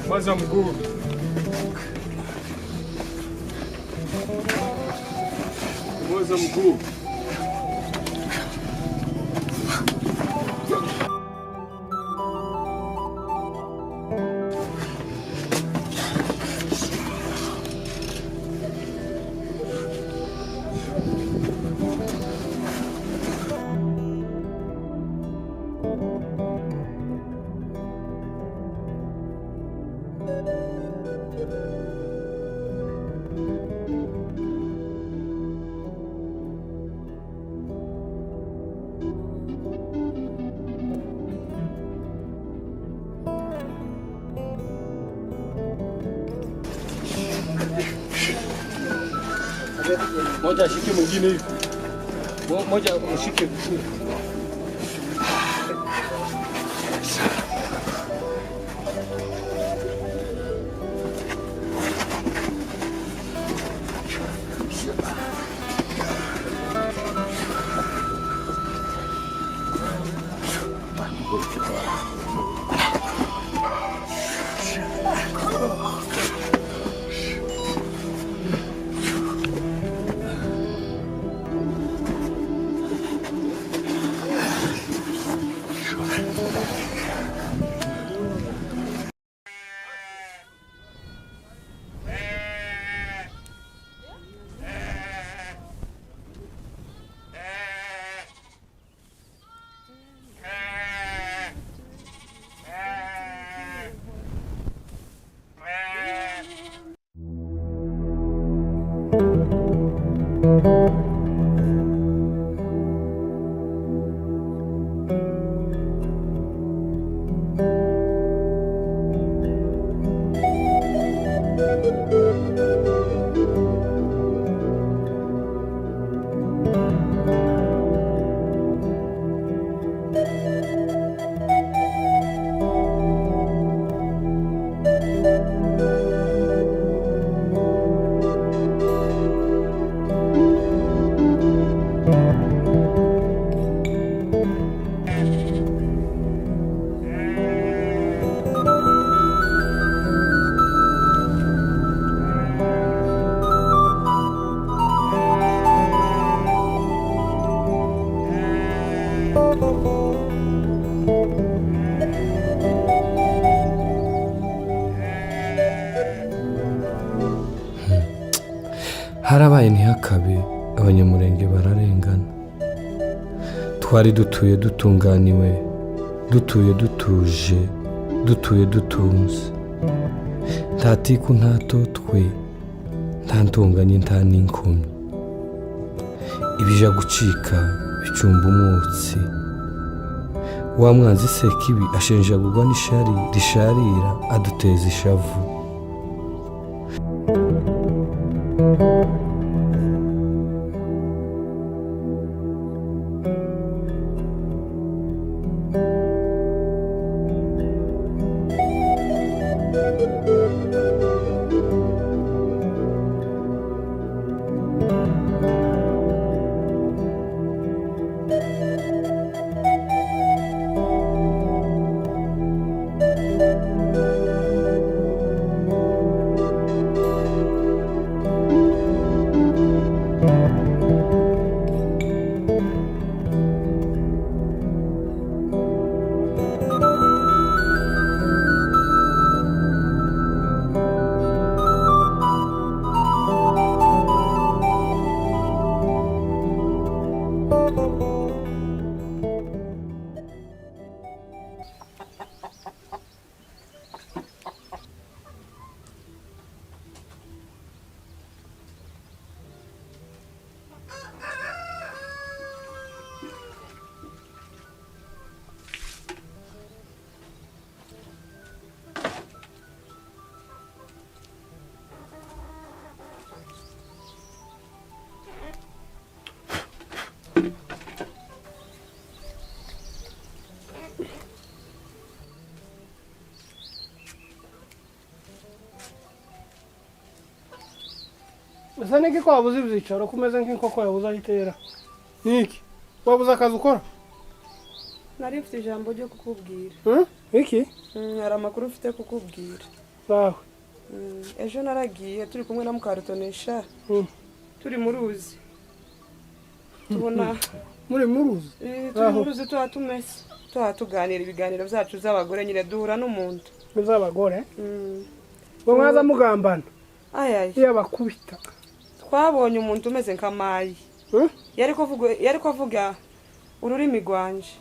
Komaza mguu. Komaza mguu. Moja ashike mwingine hivi. Moja ushike. harabaye ntihakabe, abanyamurenge bararengana. Twari dutuye dutunganiwe, dutuye dutuje, dutuye dutunze. Nta tiku nta totwe, nta ntonganye nta n'inkomyi. Ibija gucika bicumba umwotsi. Wa mwanzi sekibi ashenjagurwa n'ishari risharira aduteza ishavu. Asa niki ko wabuze ibyicaro kumeze nk'inkoko yabuze ahitera. Niki? Wabuze akazi ukora? Nari mfite ijambo ryo kukubwira. Iki? Hari amakuru mfite kukubwira. Wawe. Ejo naragiye turi kumwe na mukarutonesha. Turi mu ruzi. Tubona muri muruzi. Turi mu ruzi tuhatumese. Tuhatuganira ibiganiro byacu z'abagore nyine duhura n'umuntu. Bizabagore? Bo mwaza mugambana. Ayaye. Yabakubita. Twabonye umuntu umeze nk'amayi. Yari kuvuga ururimi rwanje.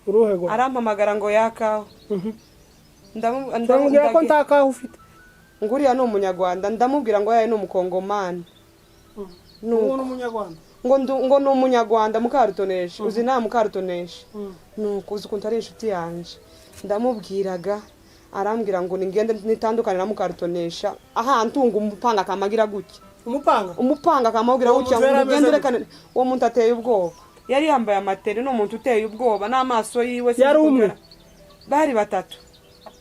Uruhego. Arampamagara ngo yakaho. Ndamubwira ko ntakaho ufite. Nguriya ni umunyarwanda ndamubwira ngo yaye ni umukongomani. Nuko umunyarwanda. Ngo ni umunyarwanda mukarutonesha. Uzi nta mukarutonesha. Nuko uzi kuntu ari inshuti yanje. Ndamubwiraga arambwira ngo ningende nitandukane na mukarutonesha. Aha ntunga umupanga kamagira gutya. Umupanga kamubwira gutya mugenderekane uwo muntu ateye ubwoba. Yari yambaye amateri n'umuntu uteye ubwoba n'amaso yiwe yari umwe. Bari batatu.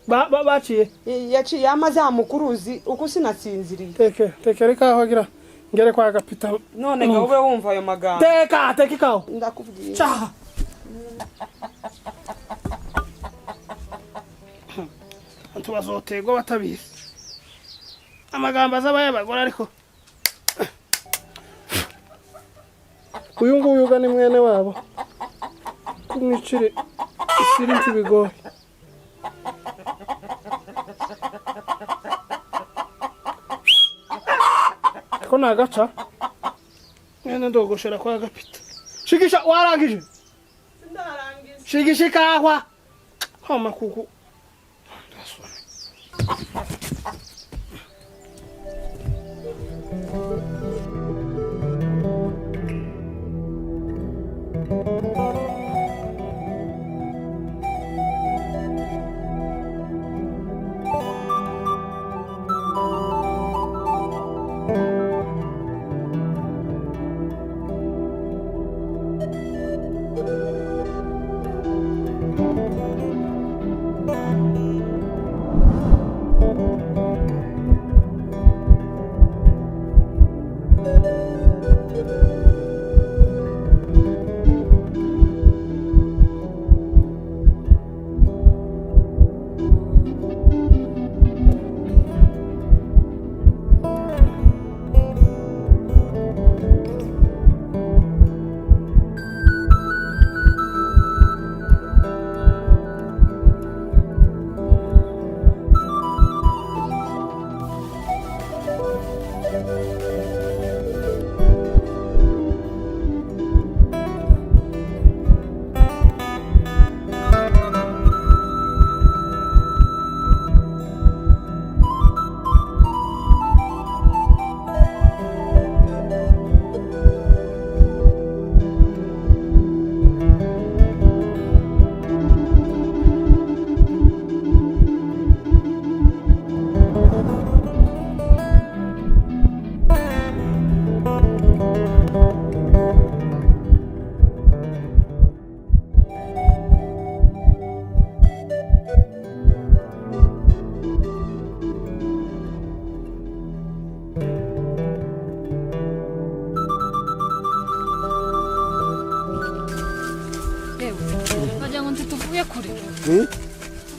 Baciye. Yaciye amaze amukuruzi uko sinasinziriye. Teke reka aho gira ngere kwa gapita. None ga ube wumva ayo magambo. Teke ikaho. Ndakubwiye. Cha. Antu bazotego batabizi. Amagambo azabaye abagore ariko. Uyu nguyu ugana mwene wabo. Kumwicire isiri ntibigoye. Ko nagaca. Mwene ndogoshera kwa gapita. Shigisha warangije. Sindarangije. Shigisha kahwa. Homa kuku.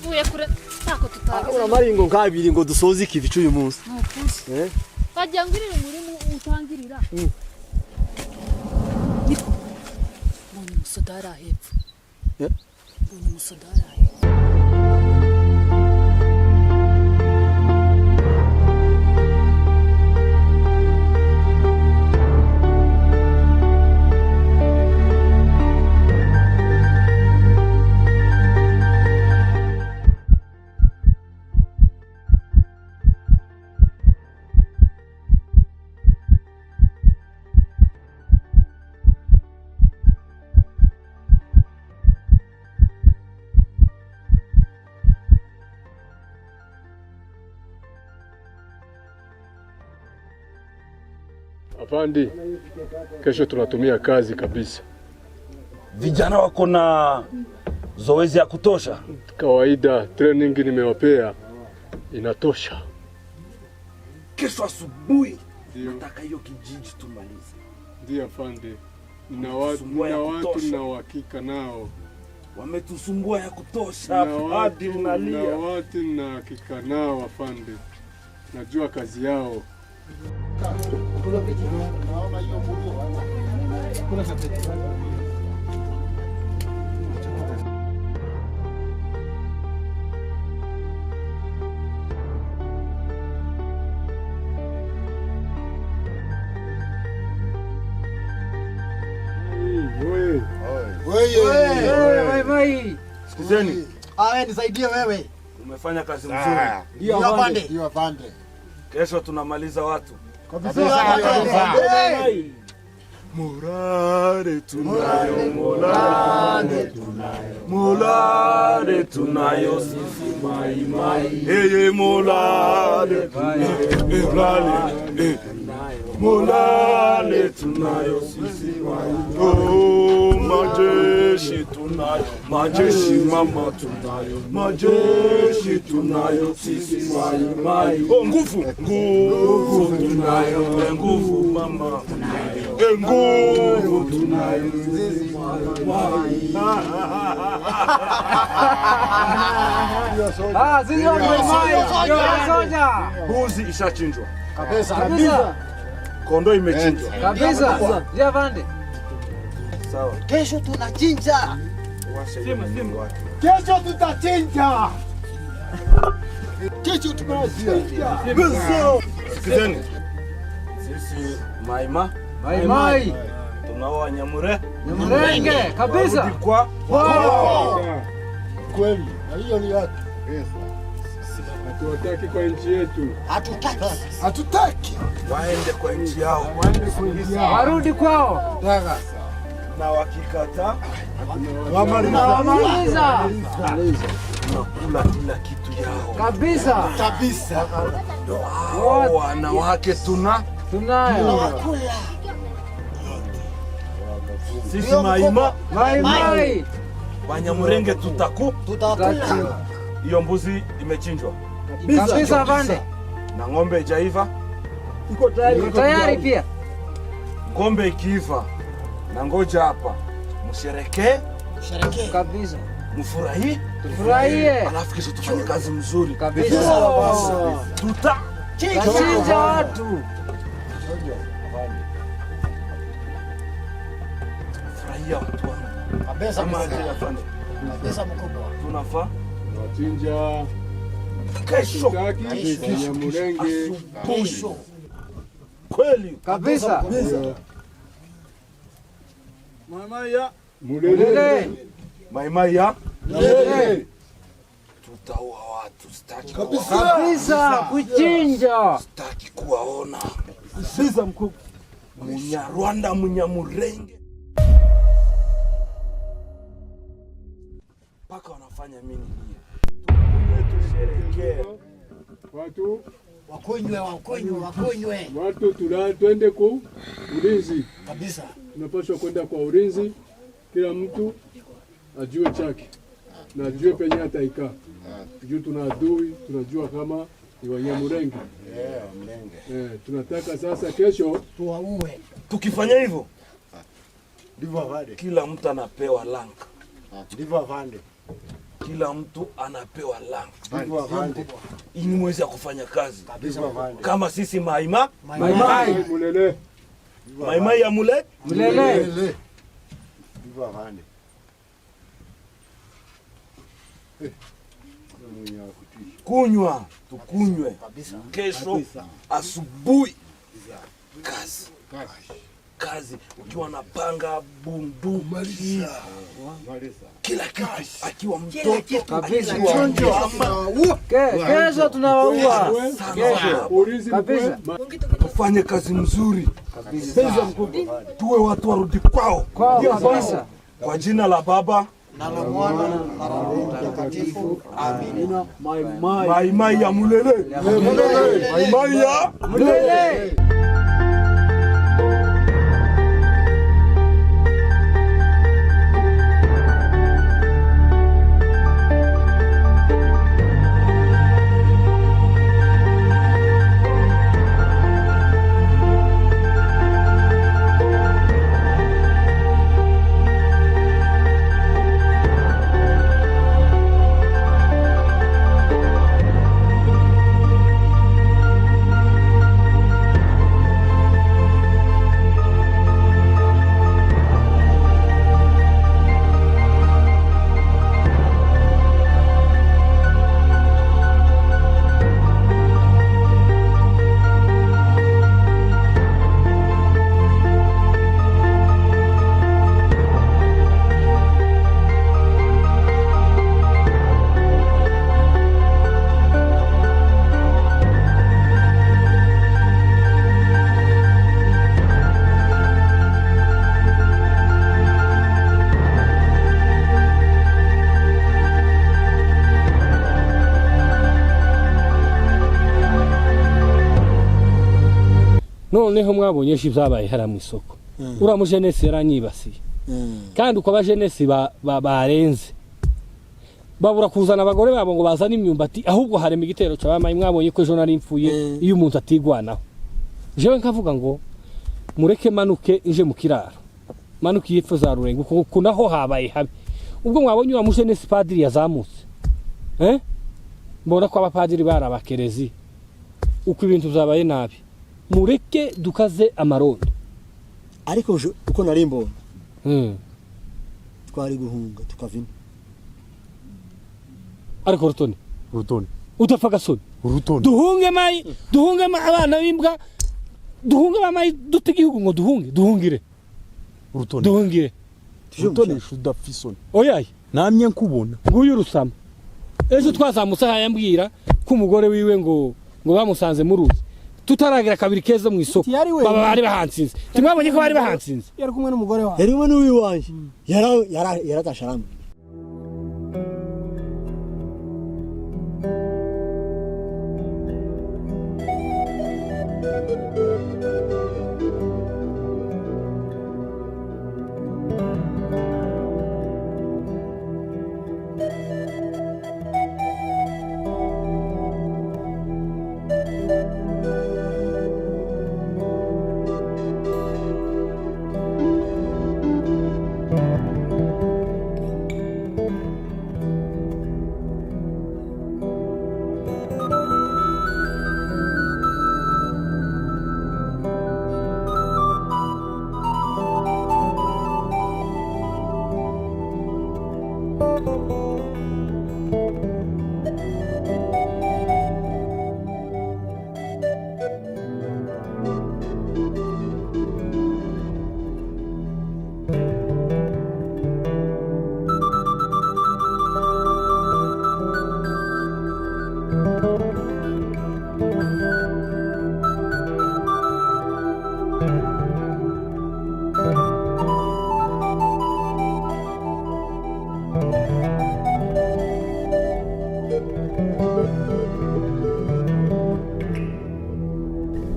Tuvuye kure ntako tutageze. Uramaringo nkabiri ngo dusoze iki bicu uyu munsi. Bajya ngirira umurimo utangirira. Mbonye umusodara hepfo. Mbonye umusodara hepfo. Afandi, kesho tunatumia kazi kabisa. Vijana wako na zoezi ya kutosha? Kawaida training nimewapea inatosha. Kesho asubuhi Nataka hiyo kijiji tumalize. Ndio afande. Nina watu na uhakika nao. Wametusumbua ya kutosha hadi unalia. Na watu na uhakika nao afande. Najua kazi yao. Naona hiyo mbulu. Kuna sapeti. Wewe. Sikizeni. Wewe nisaidie wewe. Umefanya kazi nzuri. Ndio afande. Kesho tunamaliza watu. Kabisa. Morale tunayo, morale tunayo sisi mai. Hey morale tunayo sisi mai. Oh majeshi tunayo, majeshi mama tunayo, majeshi tunayo sisi mai. Oh nguvu tunayo, nguvu mama tunayo, nguvu tunayo sisi mai. Sisi mai soja. Mbuzi ishachinjwa. Kabisa. Kondoo imechinjwa. Kabisa. Javande. Sawa. Kesho tunachinja. Sema. Kesho tutachinja. Kesho tunachinja. Sikizeni. Sisi mai. Tunaoa Nyamurenge. Kabisa. Kwa Kweli. Na hiyo ni yake. Hatutaki kwa nchi yetu. Hatutaki. waende kwa nchi yao. Warudi kwao. Na wakikata wamaliza. Tunakula kila kitu yao. Kabisa. Wanawake tunayo. Sisi mai. Banyamurenge tutakula. Hiyo mbuzi imechinjwa. Kabisa vande. Na ng'ombe ijaiva. Iko tayari pia. Ng'ombe ikiiva na ngoja hapa. Msherekee kabisa. Mfurahie. Alafu kesho tufanye kazi mzuri kabisa. Tutachinja watu. Furahia watu wangu. Kabisa mkubwa. Tunafaa tunachinja kesho. Nyamurenge kesho. Kweli kabisa. Mulele. Maimaya. Tutaua watu, sitaki kabisa kuchinja. Sitaki kuwaona. Kabisa mkubwa. Munyarwanda, Munyamurenge. Paka wanafanya mimi hii. Tusherekee. Watu wakunywe. Watu twende kwa ulinzi. Kabisa. Tunapaswa kwenda kwa ulinzi. Kila mtu ajue chake. Na ajue penye ataikaa. Juu tuna adui, tunajua kama ni Wanyamurenge. Mlenge. Tunataka sasa kesho tuwaue. Tukifanya hivyo, ndivyo avande. Kila mtu anapewa lanka. Ndivyo avande. Kila mtu anapewa lanka. Ndivyo avande. Ili muweze kufanya kazi. Kama sisi maima. Mulele. Maima ya mulele. Ndivyo avande. Kunywa, tukunywe. Kesho asubuhi kazi. Ukiwa na panga, bunduki, kila kitu, akiwa mtoto kabisa. Kesho tunawaua. Kesho kabisa. Tufanye kazi mzuri kabisa. Tuwe watu warudi kwao kabisa. Kwa jina la Baba na la Mwana na la Roho Mtakatifu. Amina. Maimai ya mulele. Maimai ya mulele. noneho mwabonye shi byabaye hara mu isoko uramu Jeunesse yaranyibasiye kandi uko aba Jeunesse barenze babura kuzana abagore babo ngo bazane imyumbati ahubwo harema igitero cy'abamayi mwabonye ko ejo nari mfuye iyo umuntu atigwanaho jewe nkavuga ngo mureke manuke inje mu kiraro manuke yepfo za rurengo kuko naho habaye habi ubwo mwabonye uramu Jeunesse padiri yazamutse mbona ko abapadiri barabakerezi uko ibintu byabaye nabi mureke dukaze amarondo ariko uko nari mbona twari guhunga tukavina ariko rutoni utapfa gasoni duhunge mai abana b'imbwa duhunge bamayi dute gihugu ngo duhungire duhungire rutoni shudafisoni oyaye namye nkubona nguyu rusama ejo twazamutse hayambwira ko umugore wiwe ngo bamusanze mu ruzi tutaragira kabiri keza mu isoko baba bari bahansinze timwabonye ko bari bahansinze yari kumwe n'umugore wawe yari kumwe n'uwiwanje yaratasharamwe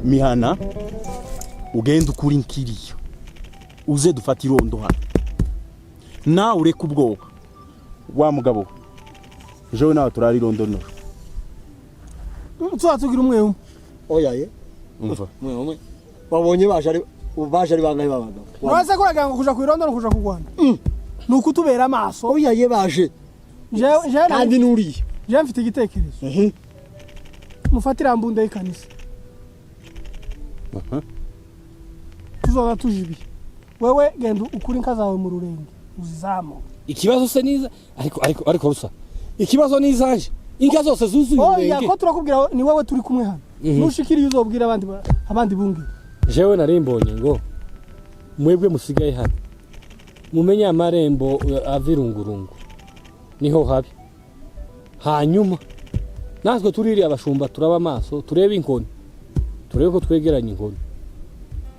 mihana ugenda ukuri nkiriyo uze dufata irondo hano nawe ureka ubwoba wa mugabo jewe nawe turari irondo no tugira umwe oyaye umva umwe babonye baje ari bangahe babagabo uraza kuragira ngo kuja ku irondo no kuja kugwana nuko utubera amaso oyaye baje kandi nuriye je mfite igitekerezo mufatira mbunda y'ikanisa tuzoza tujibi wewe genda ukuri inka zawe mu rurenge uzizamo ikibazo se niza ariko rusa ikibazo nizanje inka zose zuzuye ururenge oya ko turakubwira ni wewe turi kumwe hano nushikiri uzobwira abandi bungi jewe narimbonye ngo mwebwe musigaye hano mumenye amarembo avirungurungu niho habi hanyuma natwe turiri abashumba turaba amaso turebe inkoni turebe ko twegeranye inkoni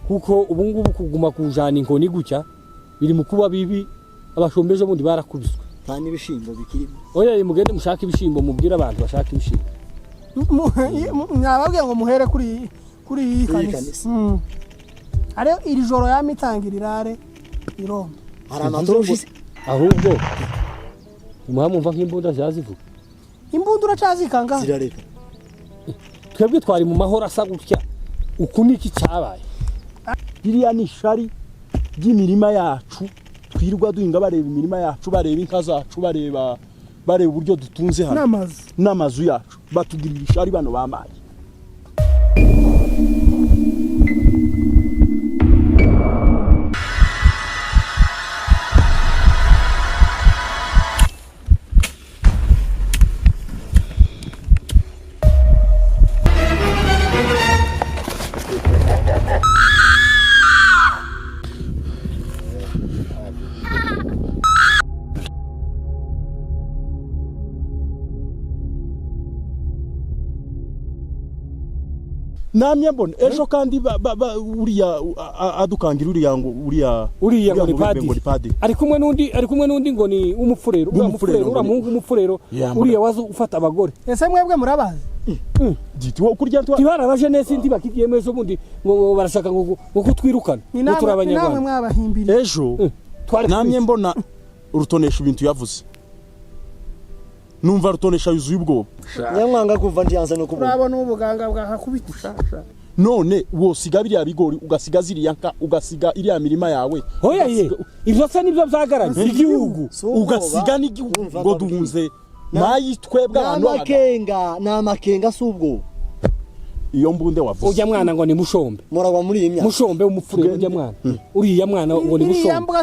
kuko ubungubu kuguma kujana inkoni gucya biri mu kuba bibi abashombeje bundi barakubiswe kandi ibishimbo bikiri oya mugende mushaka ibishimbo mubwira abantu bashaka ibishimbo mwababwiye ngo muhere kuri iyi kanisa ari iri joro yamitangirira irondo aramatoroshise ahubwo umwamumva nk'imbunda zazivuga imbunda uracazikanga zirareka twebwe twari mu mahoro asa gutya uku niki cyabaye iriya ni shari ry'imirima yacu twirwa duhinga bareba imirima yacu bareba inka zacu bareba uburyo dutunze hano n'amazu yacu batugirira ishari bano bamaye namye mbona ejo kandi uriya adukangira uriya ngo ni padiri ari kumwe n'undi ngo ni umupfurero uramuhungu umupfurero uriya wazo ufata abagore ese mwebwe murabazi Giti wo kurya ntwa. Tibara abajenesi ndi bakitiyemesho bundi ngo barashaka ngo kutwirukana. Ngo turabanyarwanda. Namwe mwabahimbira. Ejo namye mbona urutonesha ibintu yavuze. Numva rutonesha yuzuye ubwoba. Nyamwanga kuva ndiyanza no kubona. Urabona ubuganga bwakakubita. None wosiga biriya bigori ugasiga ziriya nka ugasiga iriya mirima yawe. Hoya ye. Ivyo se nibyo byagaranye igihugu. Ugasiga n'igihugu ngo duhunze. Nayi twebwe abantu n'amakenga subwo. Iyo mbunde wavuze. Ujya mwana ngo ni mushombe. Muragwa muri iyi myaka. Mushombe umupfure ujya mwana. Uriya mwana ngo ni mushombe.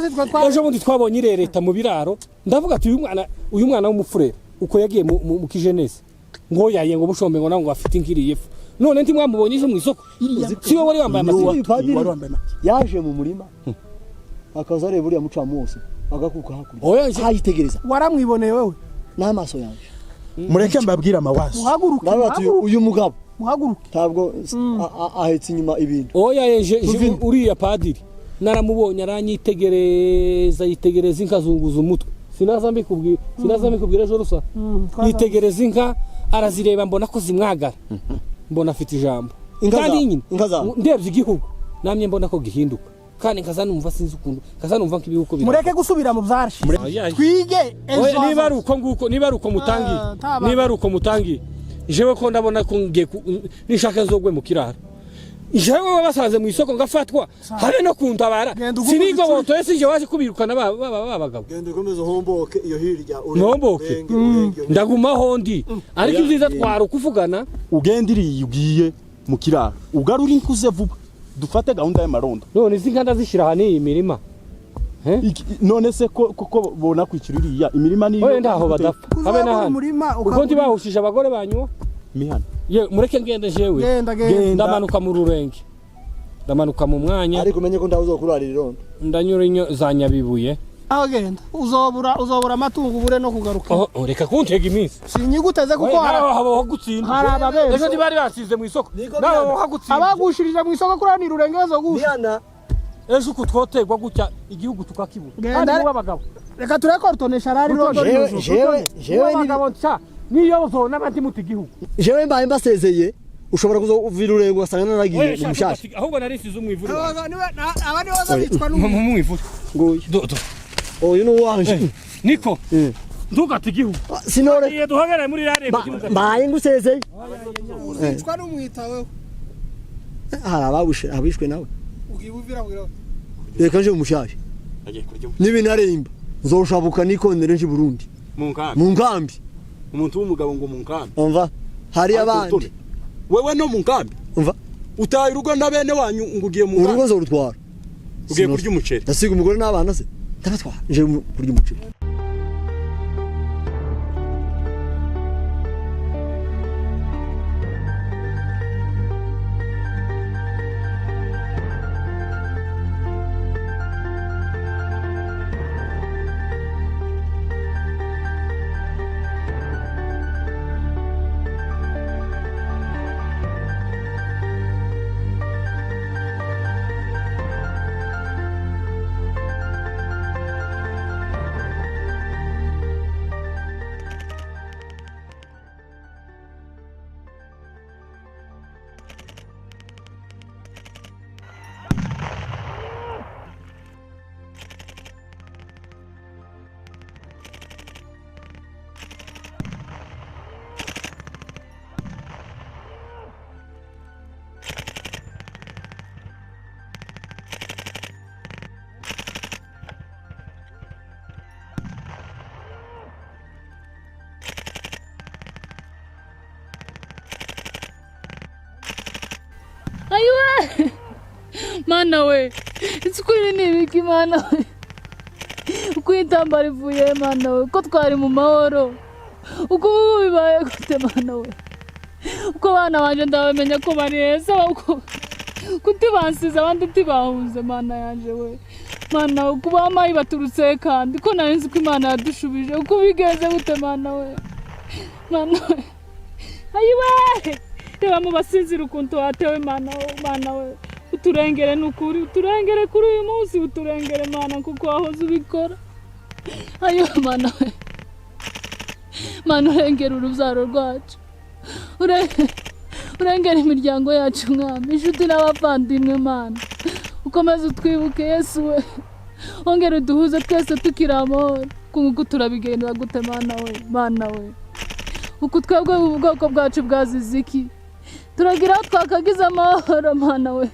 Ejo bundi twabonye irereta mu biraro. Ndavuga ati uyu mwana w'umupfure uko yagiye mu kijenesi. Ngo yaye ngo mushombe ngo nango afite inkiriye. None nti mwamubonyije mu isoko. Si wowe wari wambaye amasiga. Yaje mu murima. Akaza reba uriya mucamusi. Agakuka hakurya. Hayitegereza. Waramwiboneye wewe. N'amaso yanje. Mureke mbabwira amawaso. Muhaguruke. Uyu mugabo. Muhaguruke. Tabwo ahetse inyuma ibintu. Oya yeje uriya padiri. Naramubonye aranyitegereza yitegereza inkazunguza umutwe. Sinaza mbikubwira ejo rusa. Yitegereza inka arazireba mbona ko zimwagara. Mbona afite ijambo. Kandi nyine ndebye igihugu namye mbona ko gihinduka. Kandi nkaza numva sinzi ukuntu nkaza numva nk'ibihuko biri. Mureke gusubira mu byarshi. Twige ejo. Niba ari uko nguko niba ari uko mutangi. Jewe ko ndabona ko ngiye nishaka nzogwe mu kiraro. Jewe basaze mu isoko ngafatwa habe no kuntabara. Sinigo boto ese je waje kubirukana babagabo. Gende komeza homboke iyo hirya nomboke. Ndaguma hondi. Ariko ibyiza twara ukuvugana ugendiriye ugiye mu kiraro. Ugarura inkuze vuba. Dufate gahunda y'amarondo. None zinganda zishira hani iyi mirima. None se ko bona kwikiririya imirima niyo. Oye ndaho badapfa. Habe na hano. Uko ndi bahushije abagore banyu mihana. Ye mureke ngende jewe. Ndamanuka mu rurenge. Ndamanuka mu mwanya. Ariko menye ko ndaho uzokurarira irondo. Ndanyura inyo za Nyabibuye. Agenda. Uzobura amatungo ubure no kugaruka. Reka kuntega iminsi. Sinyiguteze kuko habo hagutsinda. Harababeze. Ejo ntibari basize mu isoko. Naho hagutsinda. Abagushirije mu isoko kurani rurengezo gusha. Mihana. Ejo kutwotegwa gutya igihugu tukakibura. Kandi abagabo. Reka tureko rutonesha rari rondo. Jewe abagabo nca niyo zo n'abandi muti igihugu. Jewe mbaye mbasezeye ushobora kuzovira urengo asanga naragiye mu mushasha. Ahubwo narisize umwivuru. Abandi bazabitwa n'umwivuru. Ngoyi. Oyu no wanje. Niko. Ndugata igihugu. Sinore. Iyo duhagara muri rare. Mbaye ngusezeye. Uzicwa n'umwitaweho. Abishwe nawe. Ugibuvira wiro. Reka nje umushasha. N'ibinaremba. Nzoshabuka nikondere nje Burundi. Mu nkambi. Umuntu w'umugabo ngo mu nkambi. Umva. Hari abandi. Wewe no mu nkambi. Umva. Utaye urugo na bene wanyu ngugiye mu nkambi. Urugo nzorutwara. Ugiye kurya umuceri. Ndasiga umugore n'abana se. Ndabatwara. Nje kurya umuceri. Ayuwe mana we itsukuri nibiki mana we kwitambara ivuye mana we ko twari mu mahoro uko bibaye gute mana we uko bana banje ndabamenya ko bari heza uko kutibansiza abandi tibahunze mana yanje we mana uko bamayi baturutse kandi ko narinzi ko Imana yadushubije uko bigeze gute mana we ayuwe Tewa mubasinzira ukuntu watewe mana we uturengere nukuri uturengere kuri uyu munsi uturengere mana kuko wahoze ubikora ayo mana we mana urengere urubyaro rwacu urengera imiryango yacu mwami inshuti n'abavandimwe mana ukomeze utwibuke Yesu we ongera uduhuze twese tukiri amahoro kuko turabigendera gute mana we uko twebwe ubwoko bwacu bwazize iki turagira aho twakagize amahoro mana we